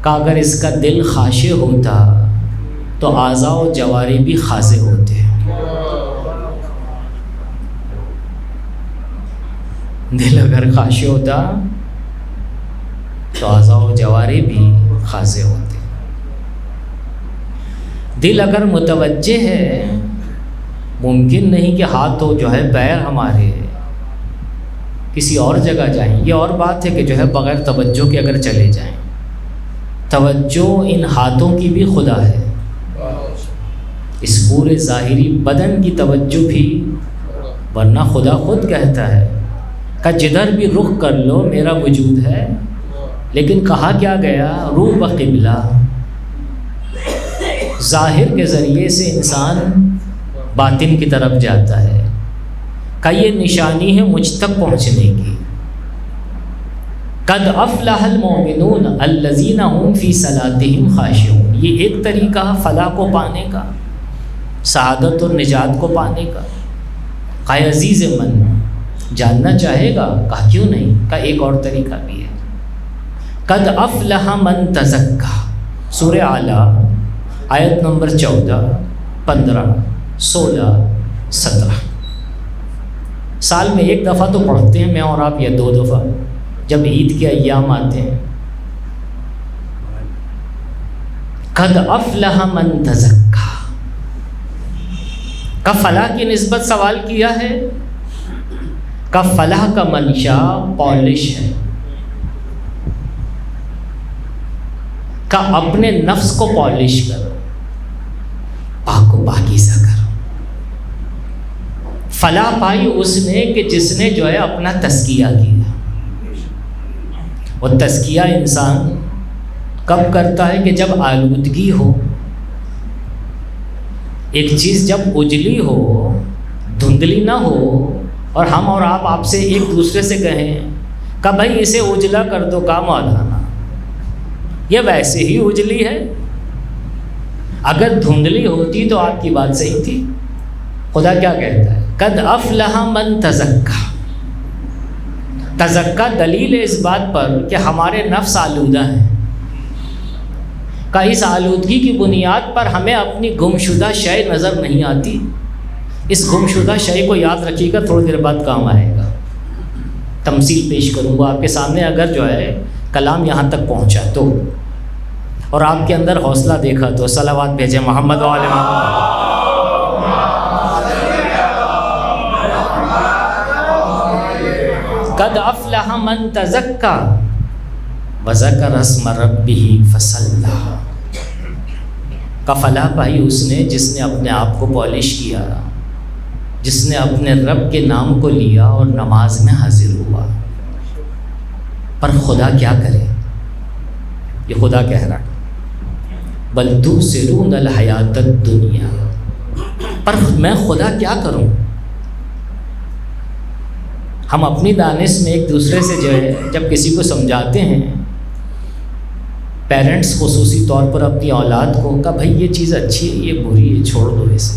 کہا اگر اس کا دل خاشع ہوتا تو اعضاء و جوارح بھی خاضع ہوتے. دل اگر خاشع ہوتا تو اعضاء و جوارح بھی خاضع ہوتے. دل اگر متوجہ ہے، ممکن نہیں کہ ہاتھ تو جو ہے پیر ہمارے کسی اور جگہ جائیں. یہ اور بات ہے کہ جو ہے بغیر توجہ کے اگر چلے جائیں. توجہ ان ہاتھوں کی بھی خدا ہے، اس پورے ظاہری بدن کی توجہ بھی، ورنہ خدا خود کہتا ہے کہ جدھر بھی رخ کر لو میرا وجود ہے. لیکن کہا کیا گیا، روح و قبلہ. ظاہر کے ذریعے سے انسان باطن کی طرف جاتا ہے کہ یہ نشانی ہے مجھ تک پہنچنے کی. قد افلح المؤمنون الذین هم فی صلاتهم خاشعون. یہ ایک طریقہ فلاح کو پانے کا، سعادت اور نجات کو پانے کا. کہ عزیز من جاننا چاہے گا، کہا کیوں نہیں، کہ ایک اور طریقہ بھی ہے. قد افلح من تزکا، سورہ اعلیٰ آیت نمبر 14، 15، 16، 17. سال میں ایک دفعہ تو پڑھتے ہیں میں اور آپ، یا 2 دفعہ جب عید کے ایام آتے ہیں. قد افلح من تزکا کا فلاح کی نسبت سوال کیا ہے. کا فلاح کا منشا پالش ہے، کا اپنے نفس کو پالش کرو، پاک و پاکیزہ کرو. فلاح پائی اس نے کہ جس نے جو ہے اپنا تزکیہ کیا. اور تزکیہ انسان کب کرتا ہے کہ جب آلودگی ہو، ایک چیز جب اجلی ہو، دھندلی نہ ہو، اور ہم اور آپ سے ایک دوسرے سے کہیں کہ بھائی اسے اجلا کر دو کا مولانا، یہ ویسے ہی اجلی ہے. اگر دھندلی ہوتی تو آپ کی بات صحیح تھی. خدا کیا کہتا ہے، قد افلح من تزکا. تزکا دلیل ہے اس بات پر کہ ہمارے نفس آلودہ ہیں، کہ اس آلودگی کی بنیاد پر ہمیں اپنی گمشدہ شے نظر نہیں آتی. اس گمشدہ شے کو یاد رکھیے گا، تھوڑی دیر بعد کام آئے گا. تمثیل پیش کروں گا آپ کے سامنے، اگر جو ہے کلام یہاں تک پہنچا تو، اور آپ کے اندر حوصلہ دیکھا تو صلوات بھیجیں محمد وآل محمد. قد افلح من تزکا وذکر اسم ربہ فصلی. کا فلاح پائی اس نے جس نے اپنے آپ کو پالش کیا، جس نے اپنے رب کے نام کو لیا اور نماز میں حاضر ہوا. پر خدا کیا کرے؟ یہ خدا کہہ رہا بل تؤثرون الحیات الدنیا. پر میں خدا کیا کروں؟ ہم اپنی دانش میں ایک دوسرے سے جو ہے جب کسی کو سمجھاتے ہیں، پیرنٹس خصوصی طور پر اپنی اولاد کو کہ بھائی یہ چیز اچھی ہے، یہ بری ہے، چھوڑ دو اسے.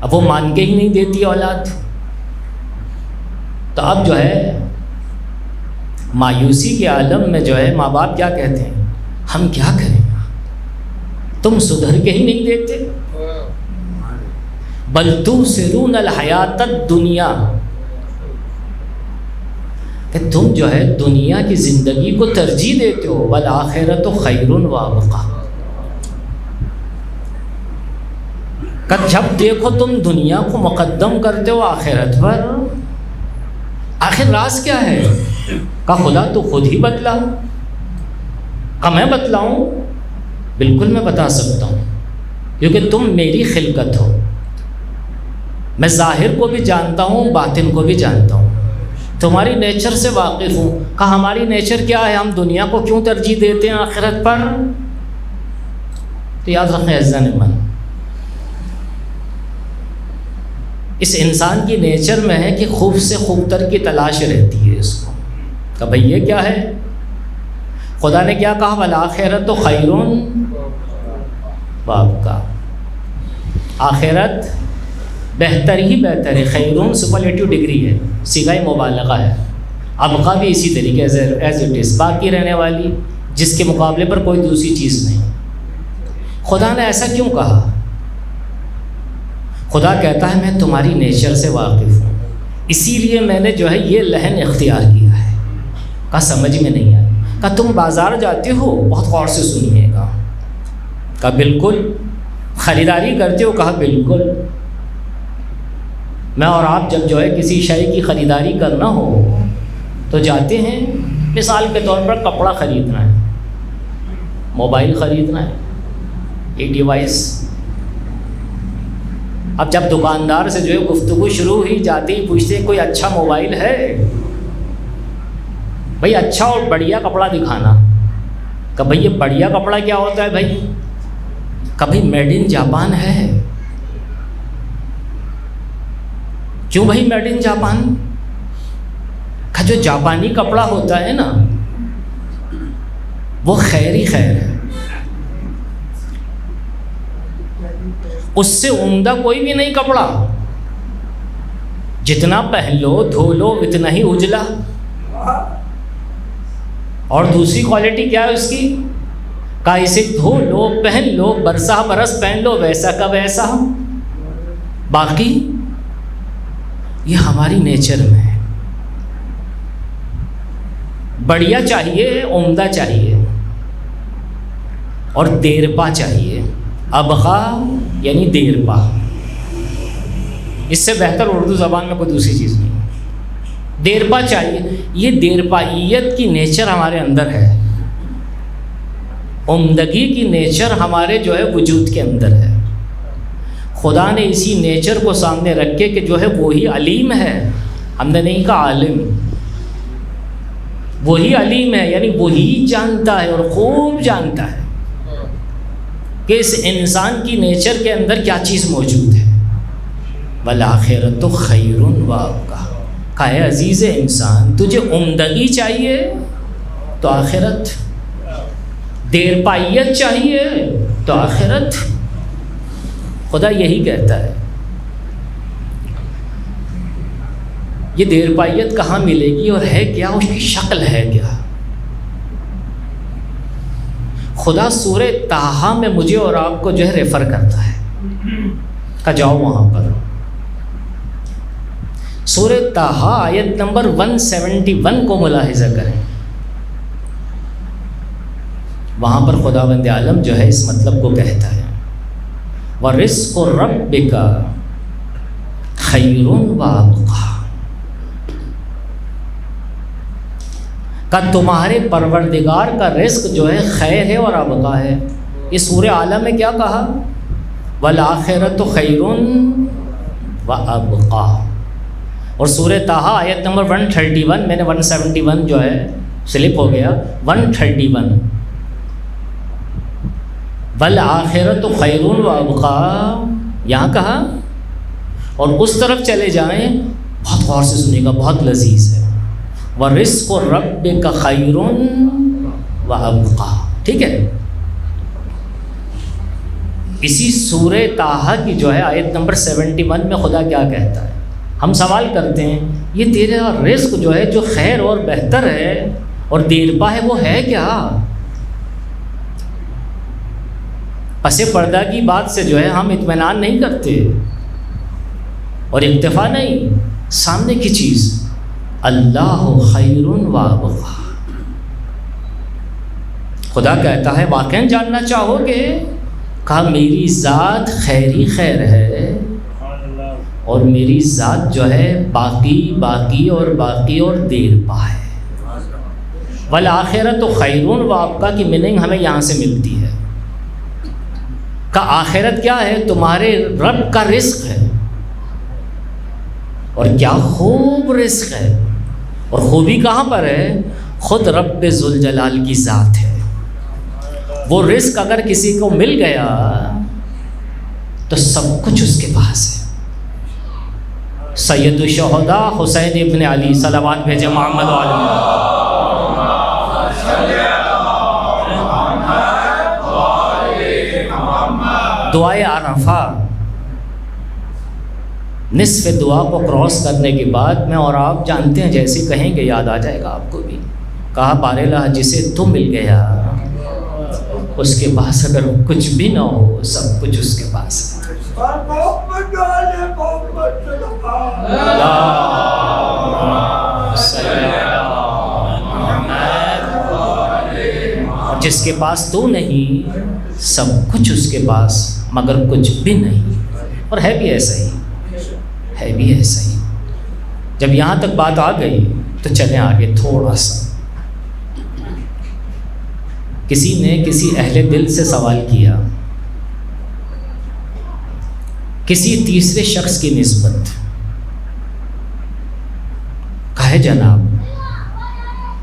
اب وہ مان کے ہی نہیں دیتی اولاد. تو اب جو ہے مایوسی کے عالم میں جو ہے ماں باپ کیا کہتے ہیں، ہم کیا کریں، تم سدھر کے ہی نہیں دیتے. بل تؤثرون الحیات الدنیا، کہ تم جو ہے دنیا کی زندگی کو ترجیح دیتے ہو. والآخرۃ خیر و ابقیٰ، کہ جب دیکھو تم دنیا کو مقدم کرتے ہو آخرت پر. آخر راز کیا ہے؟ کہ خدا تو خود ہی بتلا. کہ میں بتلاؤں؟ بالکل میں بتا سکتا ہوں، کیونکہ تم میری خلقت ہو. میں ظاہر کو بھی جانتا ہوں، باطن کو بھی جانتا ہوں، تمہاری نیچر سے واقف ہوں. کہ ہماری نیچر کیا ہے، ہم دنیا کو کیوں ترجیح دیتے ہیں آخرت پر؟ تو یاد رکھیں عزیزان من، اس انسان کی نیچر میں ہے کہ خوب سے خوب تر کی تلاش رہتی ہے اس کو. کہ بھئی یہ کیا ہے؟ خدا نے کیا کہا؟ والآخرۃ خیر و ابقیٰ. آخرت بہتر ہی بہتر ہے. خیرون سپرلیٹیو ڈگری ہے، صیغہ مبالغہ ہے. ابقیٰ بھی اسی طریقے ایز اٹ از، باقی رہنے والی، جس کے مقابلے پر کوئی دوسری چیز نہیں. خدا نے ایسا کیوں کہا؟ خدا کہتا ہے میں تمہاری نیچر سے واقف ہوں، اسی لیے میں نے جو ہے یہ لحن اختیار کیا ہے. کہا سمجھ میں نہیں آئی. کہا تم بازار جاتے ہو، بہت غور سے سنیے گا. کہا بالکل. خریداری کرتے ہو؟ کہا بالکل. میں اور آپ جب جو ہے کسی شے کی خریداری کرنا ہو تو جاتے ہیں. مثال کے طور پر کپڑا خریدنا ہے، موبائل خریدنا ہے، ایک ڈیوائس. اب جب دکاندار سے جو ہے گفتگو شروع ہوئی، جاتے ہی پوچھتے ہیں کوئی اچھا موبائل ہے؟ بھئی اچھا اور بڑھیا کپڑا دکھانا. کہ بھئی یہ بڑھیا کپڑا کیا ہوتا ہے بھائی؟ کبھی میڈ ان جاپان ہے. کیوں بھائی میڈ ان جاپان؟ کہ جو جاپانی کپڑا ہوتا ہے نا وہ خیر ہی خیر ہے، اس سے عمدہ کوئی بھی نہیں کپڑا. جتنا پہن لو دھو لو اتنا ہی اجلا. اور دوسری کوالٹی کیا ہے اس کی؟ کہ اسے دھو لو پہن لو برسہ برس پہن لو ویسا کا ویسا. باقی یہ ہماری نیچر میں ہے. بڑھیا چاہیے، عمدہ چاہیے، اور دیر پا چاہیے. ابقیٰ یعنی دیر پا. اس سے بہتر اردو زبان میں کوئی دوسری چیز نہیں. دیر پا چاہیے. یہ دیر پائیت کی نیچر ہمارے اندر ہے، عمدگی کی نیچر ہمارے جو ہے وجود کے اندر ہے. خدا نے اسی نیچر کو سامنے رکھ کے کہ جو ہے وہی علیم ہے، ہم نے نہیں کہا عالم، وہی علیم ہے، یعنی وہی جانتا ہے اور خوب جانتا ہے کہ اس انسان کی نیچر کے اندر کیا چیز موجود ہے. والآخرۃ خیر و ابقیٰ. کہا ہے عزیز انسان تجھے عمدگی چاہیے تو آخرت، دیر پائیت چاہیے تو آخرت. خدا یہی کہتا ہے. یہ دیر پائیت کہاں ملے گی اور ہے کیا، اس کی شکل ہے کیا؟ خدا سورہ طٰہٰ میں مجھے اور آپ کو جو ہے ریفر کرتا ہے کہ جاؤ وہاں پر. سورہ طٰہٰ آیت نمبر 171 کو ملاحظہ کریں. وہاں پر خداوند عالم جو ہے اس مطلب کو کہتا ہے وَرِزْقُ رَبِّكَ خَيْرٌ وَأَبْقَىٰ. کہ تمہارے پروردگار کا رزق جو ہے خیر ہے اور ابقا ہے. اس سورہ اعلیٰ میں کیا کہا؟ والآخرۃ خیر وابقا. اور سورہ طٰہٰ آیت نمبر 131، میں نے 171 جو ہے سلپ ہو گیا، 131 والآخرۃ خیر وابقا یہاں کہا. اور اس طرف چلے جائیں، بہت غور سے سنیے گا، بہت لذیذ ہے. وَرِزْقُ رَبِّكَ خَيْرٌ وَأَبْقَىٰ. ٹھیک ہے، اسی سورہ طٰہٰ کی جو ہے آیت نمبر 71 میں خدا کیا کہتا ہے؟ ہم سوال کرتے ہیں یہ تیرا رزق جو ہے جو خیر اور بہتر ہے اور دیرپا ہے، وہ ہے کیا؟ پس پردہ کی بات سے جو ہے ہم اطمینان نہیں کرتے اور اکتفا نہیں. سامنے کی چیز اللہ خیر وابقا. خدا کہتا ہے واقعاً جاننا چاہو گے؟ کہا میری ذات خیری خیر ہے اور میری ذات جو ہے باقی باقی اور باقی اور دیر پا ہے. والآخرۃ خیر وابقا کی میننگ ہمیں یہاں سے ملتی ہے کہ آخرت کیا ہے؟ تمہارے رب کا رزق ہے، اور کیا خوب رزق ہے. اور خوبی کہاں پر ہے؟ خود رب ذوالجلال کی ذات ہے. وہ رزق اگر کسی کو مل گیا تو سب کچھ اس کے پاس ہے. سید الشہداء حسین ابن علی، صلوات بھیجے محمد و آل محمد. دعائے عرفہ، نصف دعا کو کراس کرنے کے بعد میں اور آپ جانتے ہیں جیسے کہیں گے یاد آ جائے گا آپ کو بھی. کہا بارے جسے تو مل گیا اس کے پاس اگر کچھ بھی نہ ہو سب کچھ اس کے پاس ہے. جس کے پاس تو نہیں سب کچھ اس کے پاس مگر کچھ بھی نہیں. اور ہے بھی ایسا ہی، ہے بھی ایسا ہی. جب یہاں تک بات آ گئی تو چلیں آگے تھوڑا سا. کسی نے کسی اہل دل سے سوال کیا کسی تیسرے شخص کی نسبت. کہے جناب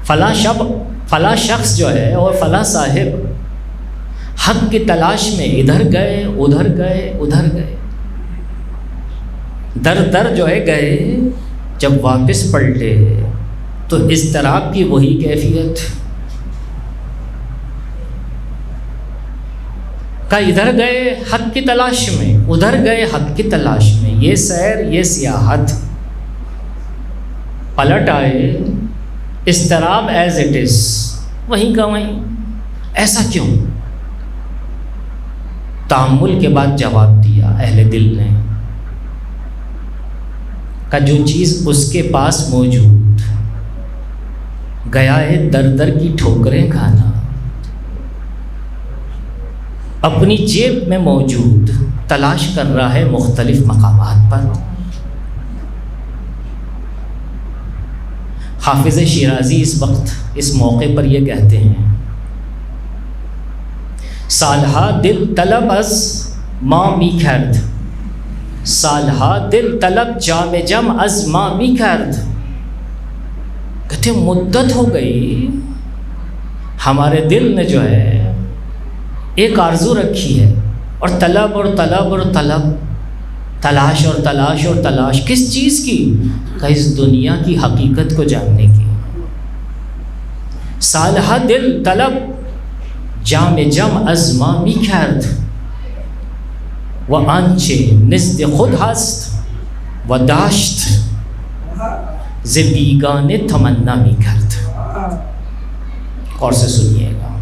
فلاں شخص جو ہے اور فلاں صاحب حق کی تلاش میں ادھر گئے ادھر گئے ادھر گئے، در در جو ہے گئے، جب واپس پلٹے تو اضطراب کی وہی کیفیت. کہ ادھر گئے حق کی تلاش میں، ادھر گئے حق کی تلاش میں، یہ سیر یہ سیاحت. پلٹ آئے اضطراب ایز اٹ از، وہیں کا وہیں. ایسا کیوں؟ تأمل کے بعد جواب دیا اہل دل نے کہ جو چیز اس کے پاس موجود، گیا ہے در در کی ٹھوکریں کھانا، اپنی جیب میں موجود تلاش کر رہا ہے مختلف مقامات پر. حافظ شیرازی اس وقت اس موقع پر یہ کہتے ہیں سالہا دل طلب از ما می کرد، سالہا دل طلب جام جم از ما می کرد. کہتے مدت ہو گئی ہمارے دل نے جو ہے ایک آرزو رکھی ہے، اور طلب اور طلب اور طلب، تلاش اور تلاش اور تلاش. کس چیز کی؟ کہ اس دنیا کی حقیقت کو جاننے کی. سالہا دل طلب جام جم از ما می کرد و آنچه نزد خود هست و داشت ز بیگانه تمنا می کرد. غور سے سنیے گا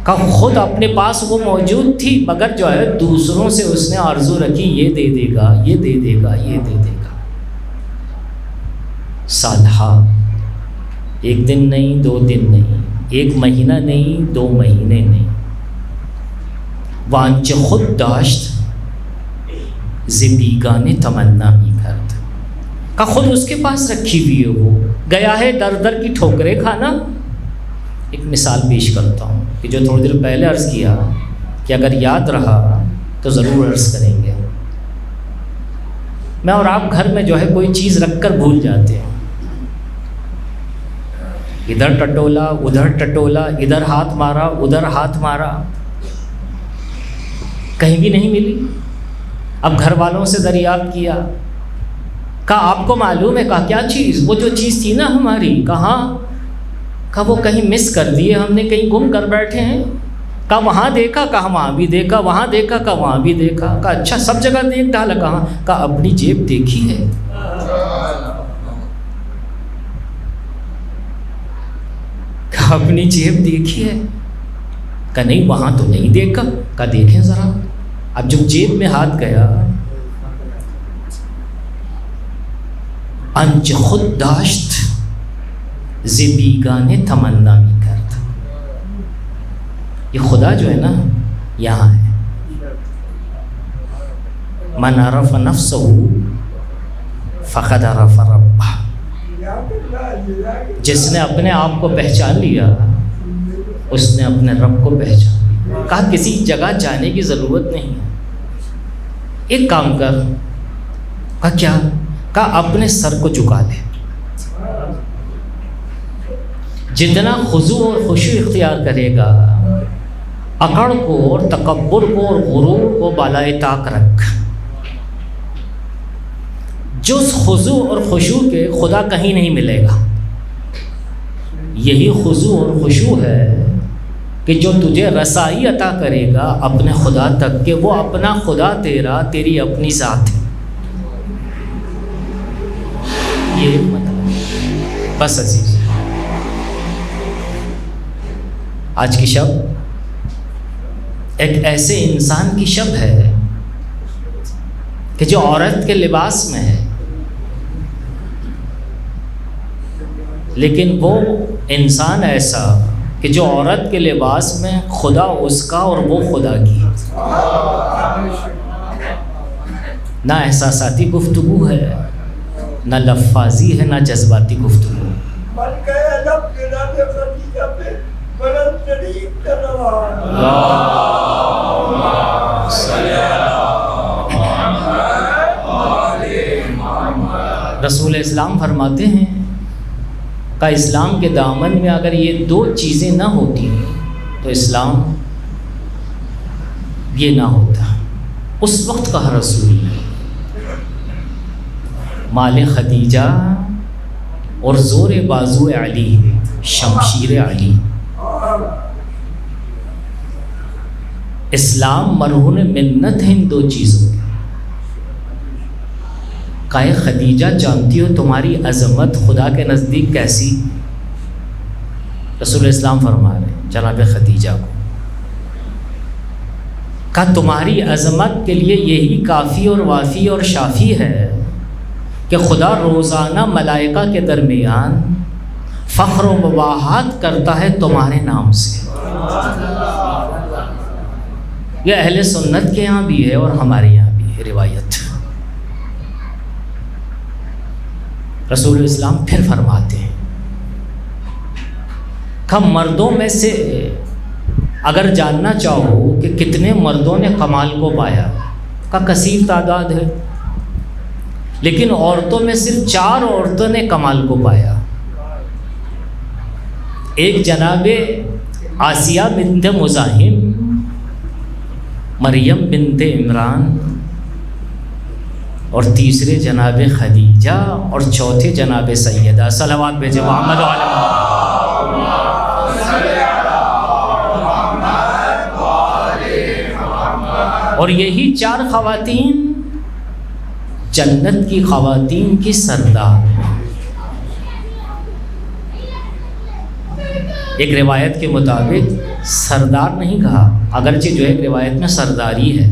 کہ خود اپنے پاس وہ موجود تھی مگر جو ہے دوسروں سے اس نے آرزو رکھی یہ دے دے گا یہ دے دے گا یہ دے دے گا. سالہا، ایک دن نہیں، دو دن نہیں، ایک مہینہ نہیں، دو مہینے نہیں. وانچ خود داشت ز بیگانے تمنا می کرد، کہ خود اس کے پاس رکھی ہوئی ہے وہ گیا ہے در در کی ٹھوکریں کھانا. ایک مثال پیش کرتا ہوں کہ جو تھوڑی دیر پہلے عرض کیا کہ اگر یاد رہا تو ضرور عرض کریں گے. میں اور آپ گھر میں جو ہے کوئی چیز رکھ کر بھول جاتے ہیں. ادھر ٹٹولا ادھر ٹٹولا، ادھر ہاتھ مارا ادھر ہاتھ مارا، کہیں بھی نہیں ملی. اب گھر والوں سے دریافت کیا، کہا آپ کو معلوم ہے؟ کہا کیا چیز؟ وہ جو چیز تھی نا ہماری. کہاں؟ کہا وہ کہیں مس کر دیے ہم نے، کہیں گم کر بیٹھے ہیں. کہا وہاں دیکھا؟ کہا وہاں بھی دیکھا. وہاں دیکھا؟ کہا وہاں بھی دیکھا. کہا اچھا سب جگہ دیکھ ڈالا. کہاں؟ کہا اپنی جیب دیکھی ہے؟ کہا اپنی جیب دیکھی ہے؟ کہا نہیں وہاں تو نہیں دیکھا. کہا دیکھیں ذرا. اب جب جیب میں ہاتھ گیا، انچ خود داشت ز بیگانے تمنا می کرد. یہ خدا جو ہے نا یہاں ہے. من عرف نفسہ فقد عرف ربہ. جس نے اپنے آپ کو پہچان لیا اس نے اپنے رب کو پہچان لیا. کہا کسی جگہ جانے کی ضرورت نہیں ہے، ایک کام کر. کہا کیا؟ کہا اپنے سر کو جھکا لے. جتنا خضوع اور خشوع اختیار کرے گا، اکڑ کو اور تکبر کو اور غرور کو بالائے طاق رکھ. جز خضوع اور خشوع کے خدا کہیں نہیں ملے گا. یہی خضوع اور خشوع ہے کہ جو تجھے رسائی عطا کرے گا اپنے خدا تک، کہ وہ اپنا خدا تیرا، تیری اپنی ذات ہے. یہ مطلب بس عزیز. آج کی شب ایک ایسے انسان کی شب ہے کہ جو عورت کے لباس میں ہے، لیکن وہ انسان ایسا کہ جو عورت کے لباس میں خدا اس کا اور وہ خدا کی. نہ احساساتی گفتگو ہے، نہ لفاظی ہے، نہ جذباتی گفتگو. رسول اسلام فرماتے ہیں کہ اسلام کے دامن میں اگر یہ دو چیزیں نہ ہوتی تو اسلام یہ نہ ہوتا. اس وقت کا رسول مال خدیجہ اور زور بازو علی، شمشیر علی. اسلام مرہون منت ہے ان دو چیزوں کی. کہ خدیجہ جانتی ہو تمہاری عظمت خدا کے نزدیک کیسی؟ رسول اسلام فرما رہے ہیں جناب خدیجہ کو، کہ تمہاری عظمت کے لیے یہی کافی اور وافی اور شافی ہے کہ خدا روزانہ ملائکہ کے درمیان فخر و مباحات کرتا ہے تمہارے نام سے. یہ اہل سنت کے یہاں بھی ہے اور ہمارے یہاں بھی ہے روایت. رسول اسلام پھر فرماتے ہیں کہ مردوں میں سے اگر جاننا چاہو کہ کتنے مردوں نے کمال کو پایا، کا کثیر تعداد ہے، لیکن عورتوں میں صرف 4 عورتوں نے کمال کو پایا. ایک جناب آسیہ بنت مزاحم، مریم بنت عمران، اور تیسرے جناب خدیجہ، اور چوتھے جناب سیدہ. صلوات بھیجے محمد علیہ. اور یہی 4 خواتین جنت کی خواتین کی سردار. ایک روایت کے مطابق سردار نہیں کہا، اگرچہ جو ایک روایت میں سرداری ہے،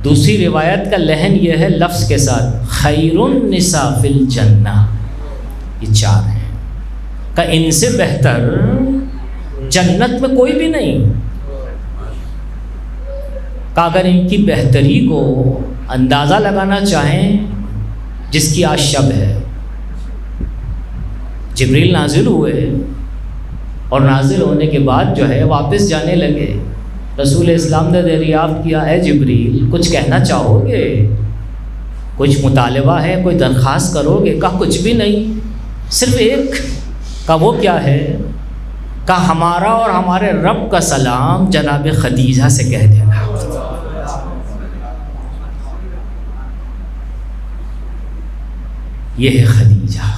دوسری روایت کا لحن یہ ہے لفظ کے ساتھ خیر النساء فی الجنہ. یہ 4 ہیں کہ ان سے بہتر جنت میں کوئی بھی نہیں. کہ اگر ان کی بہتری کو اندازہ لگانا چاہیں، جس کی آج شب ہے، جبریل نازل ہوئے اور نازل ہونے کے بعد جو ہے واپس جانے لگے. رسول اسلام نے دریافت کیا، اے جبریل کچھ کہنا چاہو گے، کچھ مطالبہ ہے، کوئی درخواست کرو گے؟ کہا کچھ بھی نہیں، صرف ایک. کہا وہ کیا ہے؟ کہا ہمارا اور ہمارے رب کا سلام جناب خدیجہ سے کہہ دینا. یہ ہے خدیجہ.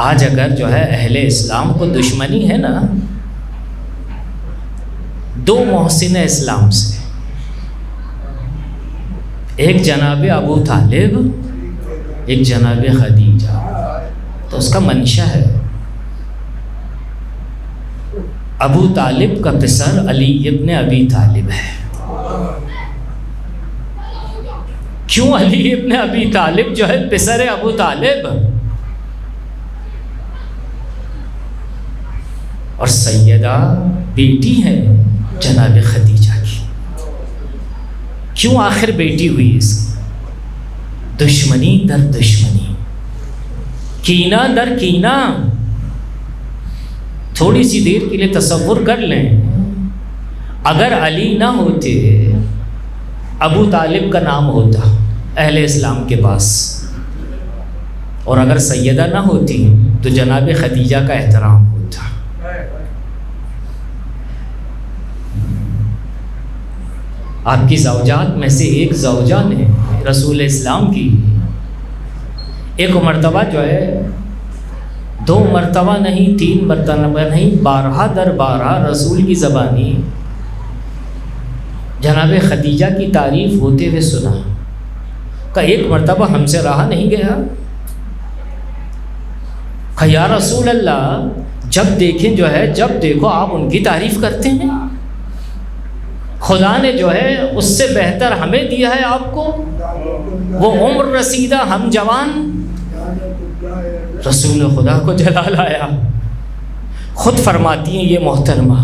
آج اگر جو ہے اہل اسلام کو دشمنی ہے نا دو محسن اسلام سے، ایک جناب ابو طالب، ایک جناب خدیجہ، تو اس کا منشا ہے. ابو طالب کا پسر علی ابن ابی طالب ہے. کیوں علی ابن ابی طالب جو ہے پسر ابو طالب؟ اور سیدہ بیٹی ہے جناب خدیجہ کی. کیوں آخر بیٹی ہوئی اس کی؟ دشمنی در دشمنی، کینہ در کینہ. تھوڑی سی دیر کے لیے تصور کر لیں، اگر علی نہ ہوتے ابو طالب کا نام ہوتا اہل اسلام کے پاس، اور اگر سیدہ نہ ہوتی تو جناب خدیجہ کا احترام ہوتا. آپ کی زوجات میں سے ایک زوجہ نے رسول اسلام کی ایک مرتبہ جو ہے، 2 مرتبہ نہیں، 3 مرتبہ نہیں، 12 در 12 رسول کی زبانی جناب خدیجہ کی تعریف ہوتے ہوئے سنا. کہ ایک مرتبہ ہم سے رہا نہیں گیا. کہ یا رسول اللہ جب دیکھیں جو ہے، جب دیکھو آپ ان کی تعریف کرتے ہیں. خدا نے جو ہے اس سے بہتر ہمیں دیا ہے آپ کو، وہ عمر رسیدہ، ہم جوان. رسول خدا کو جلال آیا. خود فرماتی ہیں یہ محترمہ،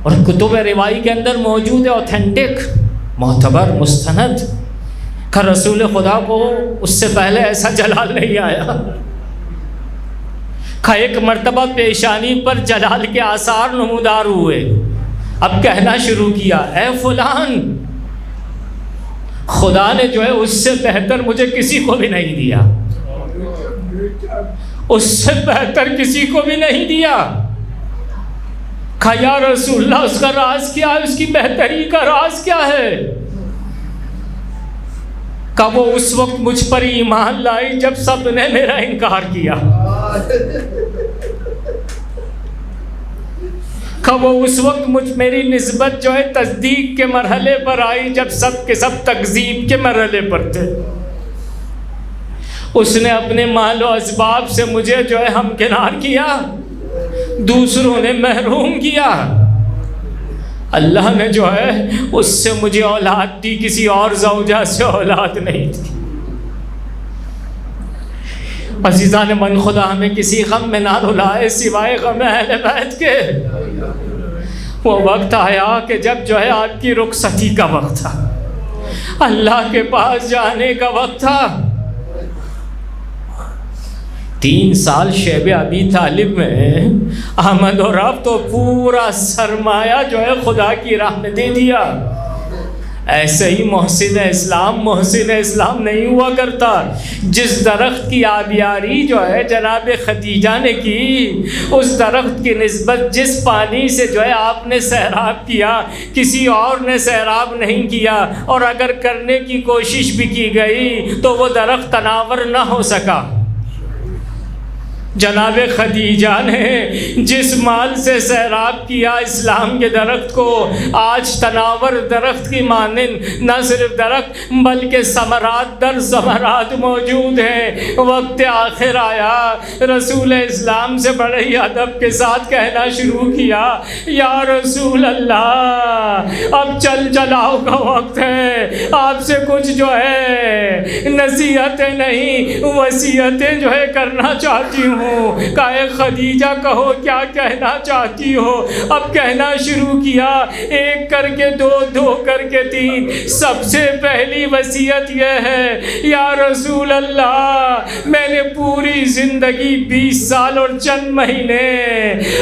اور کتب روائی کے اندر موجود ہے، اوتھینٹک، معتبر، مستند، کہ رسول خدا کو اس سے پہلے ایسا جلال نہیں آیا. کہ ایک مرتبہ پیشانی پر جلال کے آثار نمودار ہوئے. اب کہنا شروع کیا، اے فلان، خدا نے جو ہے اس سے بہتر مجھے کسی کو بھی نہیں دیا، اس سے بہتر کسی کو بھی نہیں دیا. کہا یا رسول اللہ اس کا راز کیا ہے، اس کی بہتری کا راز کیا ہے؟ کہ وہ اس وقت مجھ پر ایمان لائی جب سب نے میرا انکار کیا. کہ وہ اس وقت میری نسبت جو ہے تصدیق کے مرحلے پر آئی جب سب کے سب تکذیب کے مرحلے پر تھے. اس نے اپنے مال و اسباب سے مجھے جو ہے ہمکنار کیا، دوسروں نے محروم کیا. اللہ نے جو ہے اس سے مجھے اولاد دی، کسی اور زوجہ سے اولاد نہیں دی. عزیزان من خدا ہمیں کسی غم میں نہ رلائے سوائے غم اہل بیت کے. وہ وقت آیا کہ جب جو ہے آپ کی رخصتی کا وقت تھا، اللہ کے پاس جانے کا وقت تھا. 3 سال شیب ابی طالب میں آمد و رفت تو پورا سرمایہ جو ہے خدا کی راہ میں دے دیا. ایسے ہی محسن اسلام نہیں ہوا کرتا. جس درخت کی آبیاری جو ہے جناب خدیجہ نے کی، اس درخت کی نسبت جس پانی سے جو ہے آپ نے سیراب کیا، کسی اور نے سیراب نہیں کیا. اور اگر کرنے کی کوشش بھی کی گئی تو وہ درخت تناور نہ ہو سکا. جناب خدیجہ نے جس مال سے سیراب کیا اسلام کے درخت کو، آج تناور درخت کی مانند نہ صرف درخت بلکہ ثمرات در ثمرات موجود ہیں. وقت آخر آیا، رسول اسلام سے بڑے ہی ادب کے ساتھ کہنا شروع کیا، یا رسول اللہ اب چل چلاؤ کا وقت ہے، آپ سے کچھ جو ہے نصیحتیں نہیں وصیتیں جو ہے کرنا چاہتی ہوں. ہوں۔ کہا خدیجہ کہو کیا کہنا چاہتی ہو؟ اب کہنا شروع کیا، ایک کر کے دو، دو کر کے تین۔ سب سے پہلی وصیت یہ ہے یا رسول اللہ، میں نے پوری زندگی 20 سال اور چند مہینے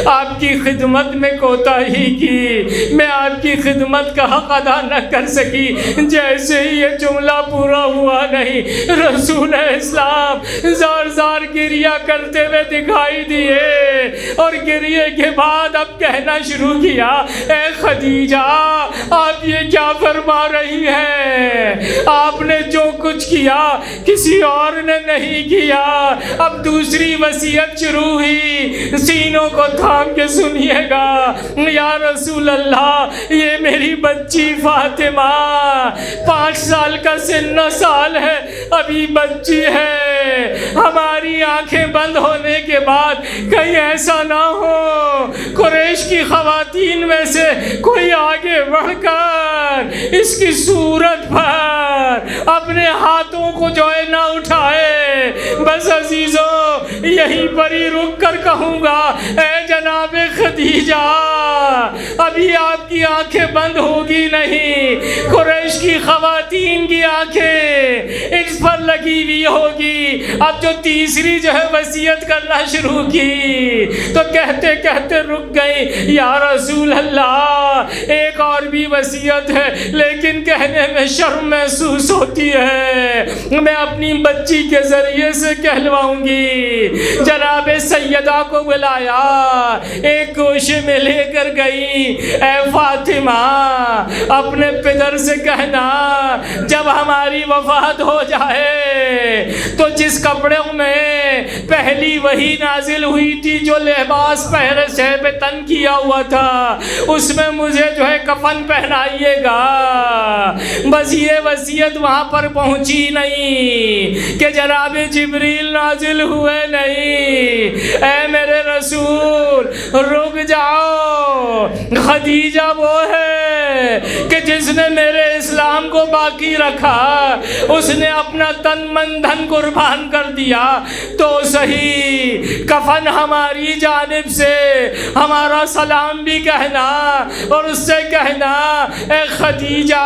آپ کی خدمت میں کوتاہی کی، میں آپ کی خدمت کا حق ادا نہ کر سکی۔ جیسے ہی یہ جملہ پورا ہوا نہیں، رسول اسلام زار زار گریہ کرتے ہوئے دکھائی دیے، اور گریے کے بعد اب کہنا شروع کیا، اے خدیجہ آپ یہ کیا فرما رہی ہیں؟ آپ نے جو کچھ کیا کسی اور نے نہیں کیا۔ اب دوسری وصیت شروع ہوئی، سینوں کو تھام کے سنیے گا، یا رسول اللہ یہ میری بچی فاطمہ 5 سال کا سن و سال ہے، ابھی بچی ہے، ہماری آنکھیں بند ہونے کے بعد کہیں ایسا نہ ہو قریش کی خواتین میں سے کوئی آگے بڑھ کر اس کی صورت پر اپنے ہاتھوں کو جو ہے نہ اٹھائے۔ بس عزیزوں یہیں پر ہی رک کر کہوں گا، اے جناب خدیجہ ابھی آپ کی آنکھیں بند ہوگی نہیں، قریش کی خواتین کی آنکھیں اس پر لگی ہوئی ہوگی۔ اب جو تیسری جو ہے وصیت کرنا شروع کی تو کہتے کہتے رک گئی، یا رسول اللہ ایک اور بھی وصیت ہے لیکن کہنے میں شرم محسوس ہوتی ہے، میں اپنی بچی کے ذریعے سے کہلواؤں گی۔ جناب سیدہ کو بلایا، ایک گوشے میں لے کر گئی، اے فاطمہ اپنے پدر سے کہنا جب ہماری وفات ہو جائے تو جس کپڑوں میں پہلی وحی نازل ہوئی تھی، جو لباس پہلے سے پہ تن کیا ہوا تھا، اس میں مجھے جو ہے کفن پہنائیے گا۔ بس یہ وصیت وہاں پر پہنچی نہیں کہ جناب جبریل نازل ہوئے نہیں، اے میرے رسول رک جاؤ، خدیجہ وہ ہے کہ جس نے میرے اسلام کو باقی رکھا، اس نے اپنا تن من دھن قربان کر دیا، تو صحیح کفن ہماری جانب سے ہمارا سلام بھی کہنا، اور اس سے کہنا اے خدیجہ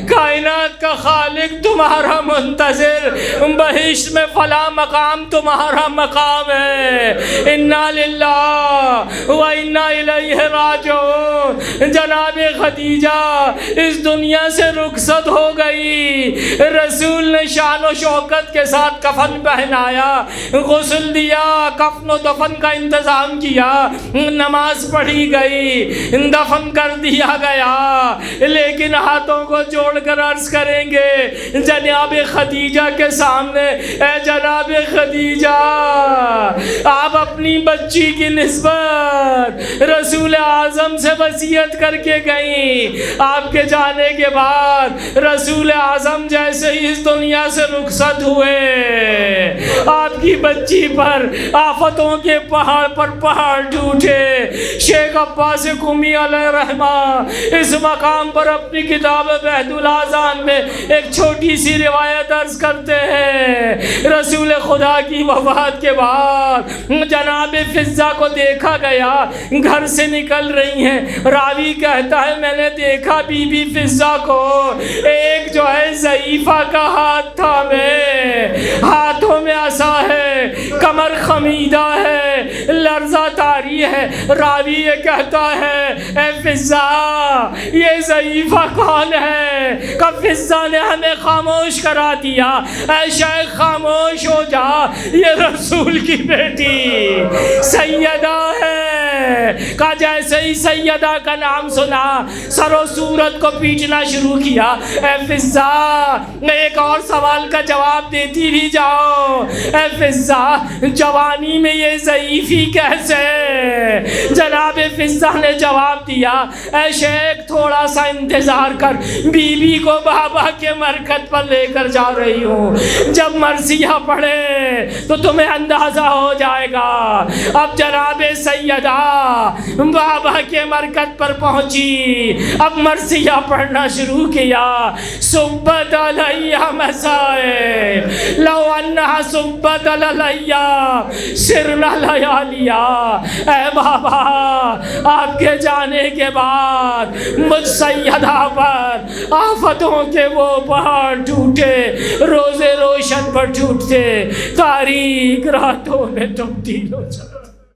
کائنات کا خالق تمہارا منتظر، بہشت میں فلاں مقام تمہارا مقام ہے، انا للہ و انا الیہ راجعون۔ جناب خدیجہ اس دنیا سے رخصت ہو گئی، رسول نے شان و شوکت کے ساتھ کفن پہنایا، غسل دیا، کفن و دفن کا انتظام کیا، نماز پڑھی گئی، دفن کر دیا گیا، لیکن ہاتھوں کو جوڑ کر عرض کریں گے جناب خدیجہ کے سامنے، اے جناب خدیجہ آپ اپنی بچی کی نسبت رسول اعظم سے وصیت کر کے گئیں، آپ کے جانے کے بعد رسول اعظم جیسے ہی اس دنیا سے رخصت ہوئے، آپ کی بچی پر آفتوں کے پہاڑ پر پہاڑ ٹوٹے۔ شیخ عباس قمی علیہ رحمہ اس مقام پر اپنی کتاب بہد الاذان میں ایک چھوٹی سی روایت عرض کرتے ہیں، رسول خدا کی وفات کے بعد جناب فضہ کو دیکھا گیا، گھر سے نکل رہی ہیں، راوی کہتا ہے میں نے دیکھا بی بی فضہ کو، ایک جو ہے ضعیفہ کا ہاتھ تھا، میں ہاتھوں میں عصا ہے، کمر خمیدہ ہے، لرزہ طاری ہے۔ راوی یہ کہتا ہے اے فضہ یہ ضعیفہ کون ہے؟ کہ فضہ نے ہمیں خاموش کرا دیا، اے شیخ خاموش ہو جا، یہ رسول کی بیٹی سیدہ ہے۔ کہ جیسے ہی سیدہ کا نام سنا سر و صورت کو پیٹنا شروع کیا، اے فضہ ایک اور سوال کا جواب دیتی بھی جاؤ، اے فضہ جوانی میں یہ ضعیفی کیسے؟ جناب فضہ نے جواب دیا اے شیخ تھوڑا سا انتظار کر، بیوی کو بابا کے مرکز پر لے کر جا رہی ہوں، جب مرثیہ پڑھے تو تمہیں اندازہ ہو جائے گا۔ اب جناب سیدہ بابا کے مرکز پر پہنچی، اب مرثیہ پڑھنا شروع کیا۔ صبت علیہ مسائب لو انہا صبت علیہ سرنا لیالیا۔ اے بابا آپ کے جانے کے بعد مجھ سیدہ پر آفتوں کے وہ پہاڑ ٹوٹے، روزے روشن پر ٹوٹتے، تاریک راتوں میں تبدیل ہو جائے۔